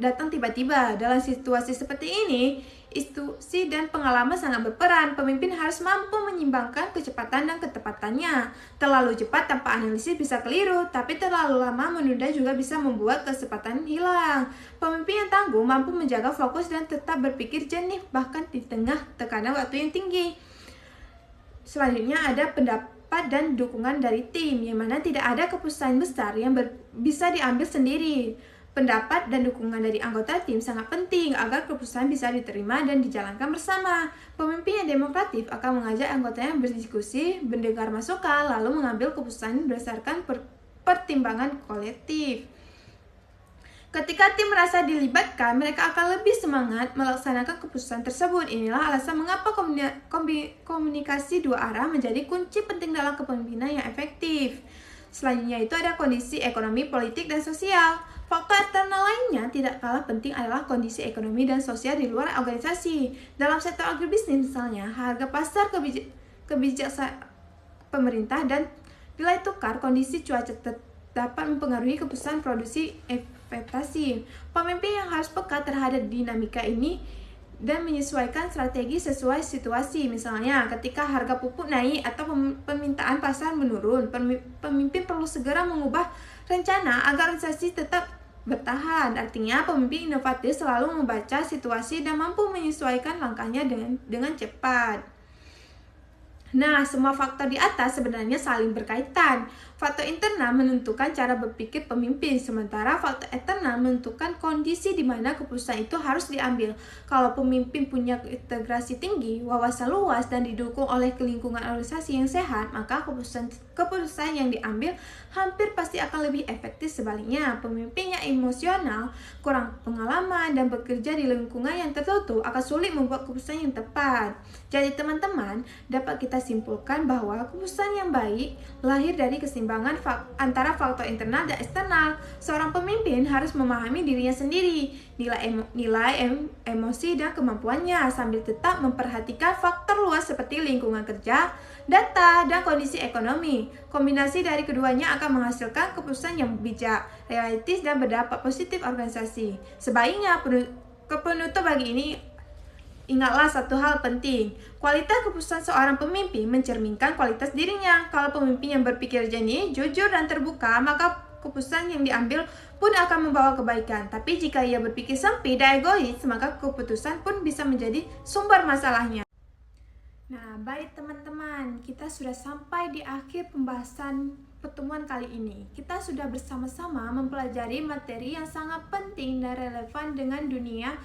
datang tiba-tiba. Dalam situasi seperti ini, institusi dan pengalaman sangat berperan. Pemimpin harus mampu menyimbangkan kecepatan dan ketepatannya. Terlalu cepat tanpa analisis bisa keliru, tapi terlalu lama menunda juga bisa membuat kesempatan hilang. Pemimpin yang tangguh mampu menjaga fokus dan tetap berpikir jernih bahkan di tengah tekanan waktu yang tinggi. Selanjutnya ada pendapat dan dukungan dari tim, yang mana tidak ada keputusan besar yang bisa diambil sendiri. Pendapat dan dukungan dari anggota tim sangat penting agar keputusan bisa diterima dan dijalankan bersama. Pemimpin yang demokratif akan mengajak anggotanya berdiskusi, mendengar masukan, lalu mengambil keputusan berdasarkan pertimbangan kolektif. Ketika tim merasa dilibatkan, mereka akan lebih semangat melaksanakan keputusan tersebut. Inilah alasan mengapa komunikasi dua arah menjadi kunci penting dalam kepemimpinan yang efektif. Selanjutnya itu ada kondisi ekonomi, politik, dan sosial. Faktor eksternal lainnya tidak kalah penting adalah kondisi ekonomi dan sosial di luar organisasi. Dalam sektor agribisnis misalnya, harga pasar, kebijakan pemerintah, dan nilai tukar, kondisi cuaca dapat mempengaruhi keputusan produksi ekspektasi. Pemimpin yang harus peka terhadap dinamika ini dan menyesuaikan strategi sesuai situasi. Misalnya, ketika harga pupuk naik atau permintaan pasar menurun, pemimpin perlu segera mengubah rencana agar organisasi tetap bertahan. Artinya, pemimpin inovatif selalu membaca situasi dan mampu menyesuaikan langkahnya dengan cepat. Nah, semua faktor di atas sebenarnya saling berkaitan. Faktor internal menentukan cara berpikir pemimpin, sementara faktor eksternal menentukan kondisi di mana keputusan itu harus diambil. Kalau pemimpin punya integrasi tinggi, wawasan luas, dan didukung oleh lingkungan organisasi yang sehat, maka keputusan yang diambil hampir pasti akan lebih efektif. Sebaliknya, pemimpin yang emosional, kurang pengalaman, dan bekerja di lingkungan yang tertutup akan sulit membuat keputusan yang tepat. Jadi teman-teman, dapat kita simpulkan bahwa keputusan yang baik lahir dari keseimbangan antara faktor internal dan eksternal. Seorang pemimpin harus memahami dirinya sendiri, nilai emosi dan kemampuannya, sambil tetap memperhatikan faktor luas seperti lingkungan kerja, data, dan kondisi ekonomi. Kombinasi dari keduanya akan menghasilkan keputusan yang bijak, realistis, dan berdampak positif organisasi. Sebaiknya, penutup bagi ini, ingatlah satu hal penting. Kualitas keputusan seorang pemimpin mencerminkan kualitas dirinya. Kalau pemimpin yang berpikir jernih, jujur, dan terbuka, maka keputusan yang diambil pun akan membawa kebaikan. Tapi jika ia berpikir sempit dan egois, maka keputusan pun bisa menjadi sumber masalahnya. Nah, baik teman-teman, kita sudah sampai di akhir pembahasan pertemuan kali ini. Kita sudah bersama-sama mempelajari materi yang sangat penting dan relevan dengan dunia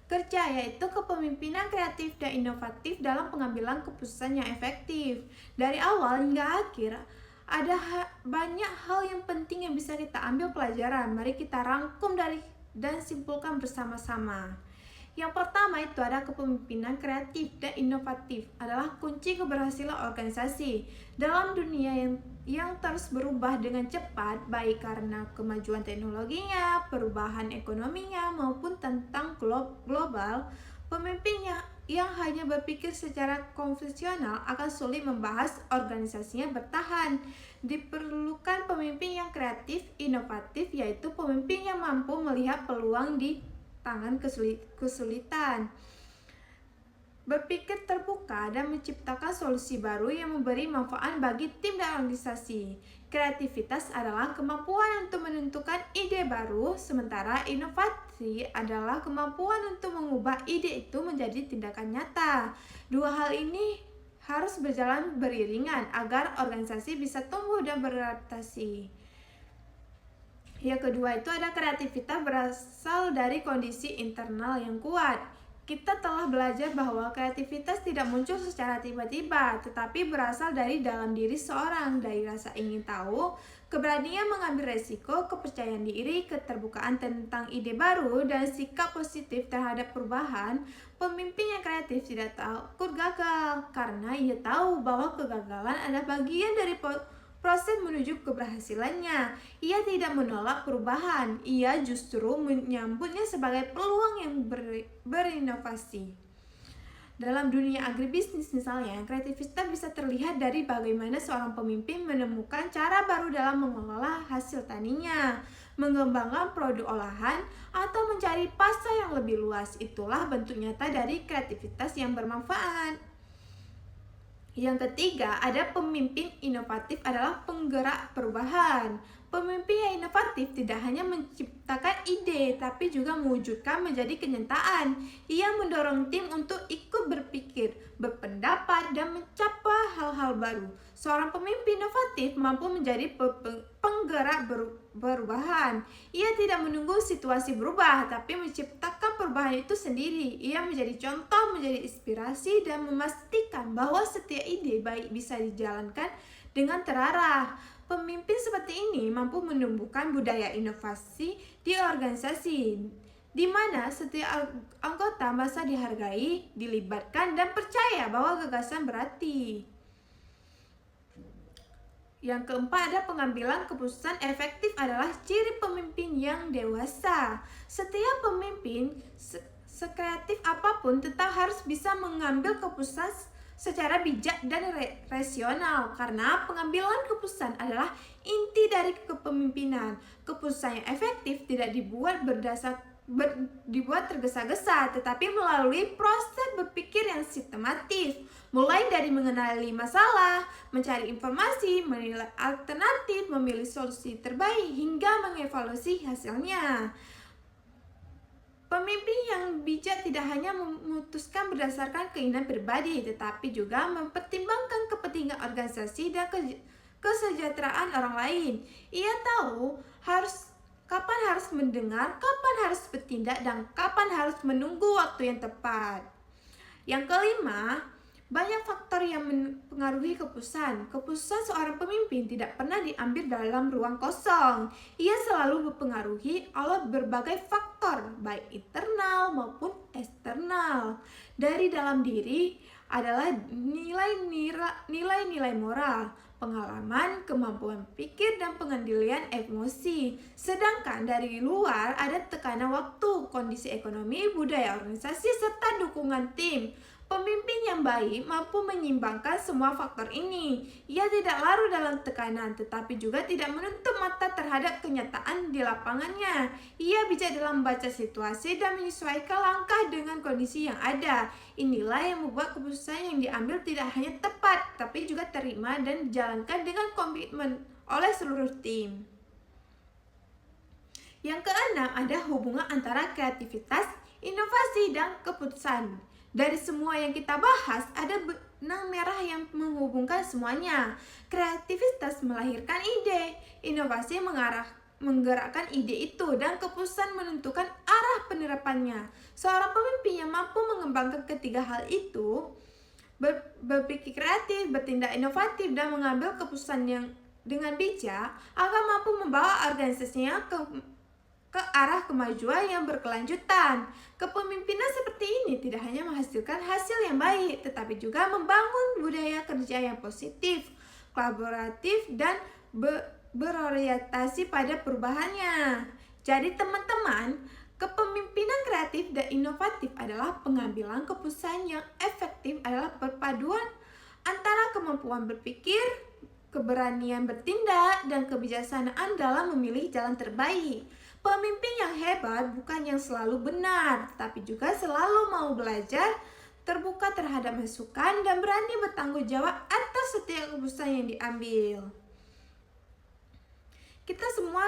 kerja, yaitu kepemimpinan kreatif dan inovatif dalam pengambilan keputusan yang efektif. Dari awal hingga akhir, ada banyak hal yang penting yang bisa kita ambil pelajaran. Mari kita rangkum dan simpulkan bersama-sama. Yang pertama itu ada kepemimpinan kreatif dan inovatif adalah kunci keberhasilan organisasi. Dalam dunia yang terus berubah dengan cepat, baik karena kemajuan teknologinya, perubahan ekonominya, maupun tentang global, pemimpin yang hanya berpikir secara konvensional akan sulit membahas organisasinya bertahan. Diperlukan pemimpin yang kreatif, inovatif, yaitu pemimpin yang mampu melihat peluang di tangan kesulitan. berpikir terbuka, dan menciptakan solusi baru yang memberi manfaat bagi tim dan organisasi. Kreativitas adalah kemampuan untuk menentukan ide baru, sementara inovasi adalah kemampuan untuk mengubah ide itu menjadi tindakan nyata. Dua hal ini harus berjalan beriringan agar organisasi bisa tumbuh dan beradaptasi. Yang kedua itu ada kreativitas berasal dari kondisi internal yang kuat. Kita telah belajar bahwa kreativitas tidak muncul secara tiba-tiba, tetapi berasal dari dalam diri seorang, dari rasa ingin tahu, keberanian mengambil resiko, kepercayaan diri, keterbukaan tentang ide baru, dan sikap positif terhadap perubahan. Pemimpin yang kreatif tidak takut gagal, karena ia tahu bahwa kegagalan adalah bagian dari proses menuju keberhasilannya. Ia tidak menolak perubahan, ia justru menyambutnya sebagai peluang yang berinovasi. Dalam dunia agribisnis misalnya, kreativitas bisa terlihat dari bagaimana seorang pemimpin menemukan cara baru dalam mengelola hasil taninya, mengembangkan produk olahan, atau mencari pasar yang lebih luas. Itulah bentuk nyata dari kreativitas yang bermanfaat. Yang ketiga, ada pemimpin inovatif adalah penggerak perubahan. Pemimpin yang inovatif tidak hanya menciptakan ide, tapi juga mewujudkan menjadi kenyataan. Ia mendorong tim untuk ikut berpikir, berpendapat, dan mencapai hal-hal baru. Seorang pemimpin inovatif mampu menjadi penggerak perubahan. Ia tidak menunggu situasi berubah, tapi menciptakan perubahan itu sendiri. Ia menjadi contoh, menjadi inspirasi, dan memastikan bahwa setiap ide baik bisa dijalankan dengan terarah. Pemimpin seperti ini mampu menumbuhkan budaya inovasi di organisasi, di mana setiap anggota merasa dihargai, dilibatkan, dan percaya bahwa gagasan berarti. Yang keempat ada pengambilan keputusan efektif adalah ciri pemimpin yang dewasa. Setiap pemimpin sekreatif apapun tetap harus bisa mengambil keputusan secara bijak dan rasional, karena pengambilan keputusan adalah inti dari kepemimpinan. Keputusan yang efektif tidak dibuat tergesa-gesa, tetapi melalui proses berpikir yang sistematis, mulai dari mengenali masalah, mencari informasi, menilai alternatif, memilih solusi terbaik, hingga mengevaluasi hasilnya. Pemimpin yang bijak tidak hanya memutuskan berdasarkan keinginan pribadi, tetapi juga mempertimbangkan kepentingan organisasi dan kesejahteraan orang lain. Ia tahu kapan harus mendengar, kapan harus bertindak, dan kapan harus menunggu waktu yang tepat. Yang kelima, banyak faktor yang mempengaruhi keputusan. Keputusan seorang pemimpin tidak pernah diambil dalam ruang kosong. Ia selalu dipengaruhi oleh berbagai faktor, baik internal maupun eksternal. Dari dalam diri adalah nilai-nilai moral, pengalaman, kemampuan pikir, dan pengendalian emosi. Sedangkan dari luar ada tekanan waktu, kondisi ekonomi, budaya organisasi, serta dukungan tim. Pemimpin yang baik mampu menyimbangkan semua faktor ini. Ia tidak larut dalam tekanan, tetapi juga tidak menutup mata terhadap kenyataan di lapangannya. Ia bijak dalam membaca situasi dan menyesuaikan langkah dengan kondisi yang ada. Inilah yang membuat keputusan yang diambil tidak hanya tepat, tapi juga terima dan dijalankan dengan komitmen oleh seluruh tim. Yang keenam, ada hubungan antara kreativitas, inovasi, dan keputusan. Dari semua yang kita bahas, ada benang merah yang menghubungkan semuanya. Kreativitas melahirkan ide, inovasi menggerakkan ide itu, dan keputusan menentukan arah penerapannya. Seorang pemimpin yang mampu mengembangkan ketiga hal itu, berpikir kreatif, bertindak inovatif, dan mengambil keputusan yang dengan bijak, akan mampu membawa organisasinya ke arah kemajuan yang berkelanjutan. Kepemimpinan seperti ini tidak hanya menghasilkan hasil yang baik, tetapi juga membangun budaya kerja yang positif, kolaboratif, dan berorientasi pada perubahannya. Jadi teman-teman, kepemimpinan kreatif dan inovatif adalah pengambilan keputusan yang efektif, adalah perpaduan antara kemampuan berpikir, keberanian bertindak, dan kebijaksanaan dalam memilih jalan terbaik. Pemimpin yang hebat bukan yang selalu benar, tapi juga selalu mau belajar, terbuka terhadap masukan, dan berani bertanggung jawab atas setiap keputusan yang diambil. Kita semua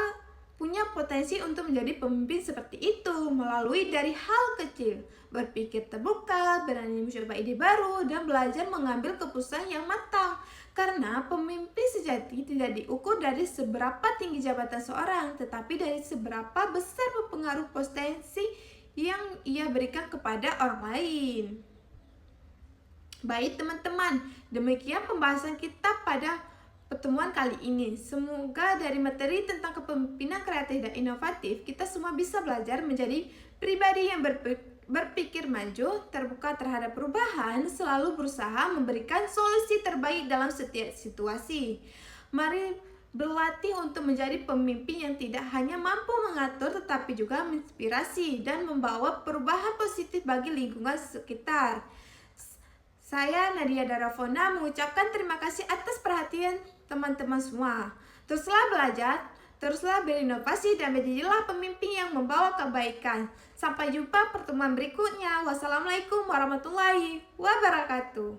punya potensi untuk menjadi pemimpin seperti itu melalui dari hal kecil, berpikir terbuka, berani mencoba ide baru, dan belajar mengambil keputusan yang matang. Karena pemimpin sejati tidak diukur dari seberapa tinggi jabatan seorang, tetapi dari seberapa besar pengaruh potensi yang ia berikan kepada orang lain. Baik teman-teman, demikian pembahasan kita pada pertemuan kali ini. Semoga dari materi tentang kepemimpinan kreatif dan inovatif, kita semua bisa belajar menjadi pribadi yang berpikir maju, terbuka terhadap perubahan, selalu berusaha memberikan solusi terbaik dalam setiap situasi. Mari berlatih untuk menjadi pemimpin yang tidak hanya mampu mengatur tetapi juga menginspirasi dan membawa perubahan positif bagi lingkungan sekitar. Saya Nadia Darafona mengucapkan terima kasih atas perhatian teman-teman semua. Teruslah belajar, teruslah berinovasi, dan menjadilah pemimpin yang membawa kebaikan. Sampai jumpa pertemuan berikutnya. Wassalamualaikum warahmatullahi wabarakatuh.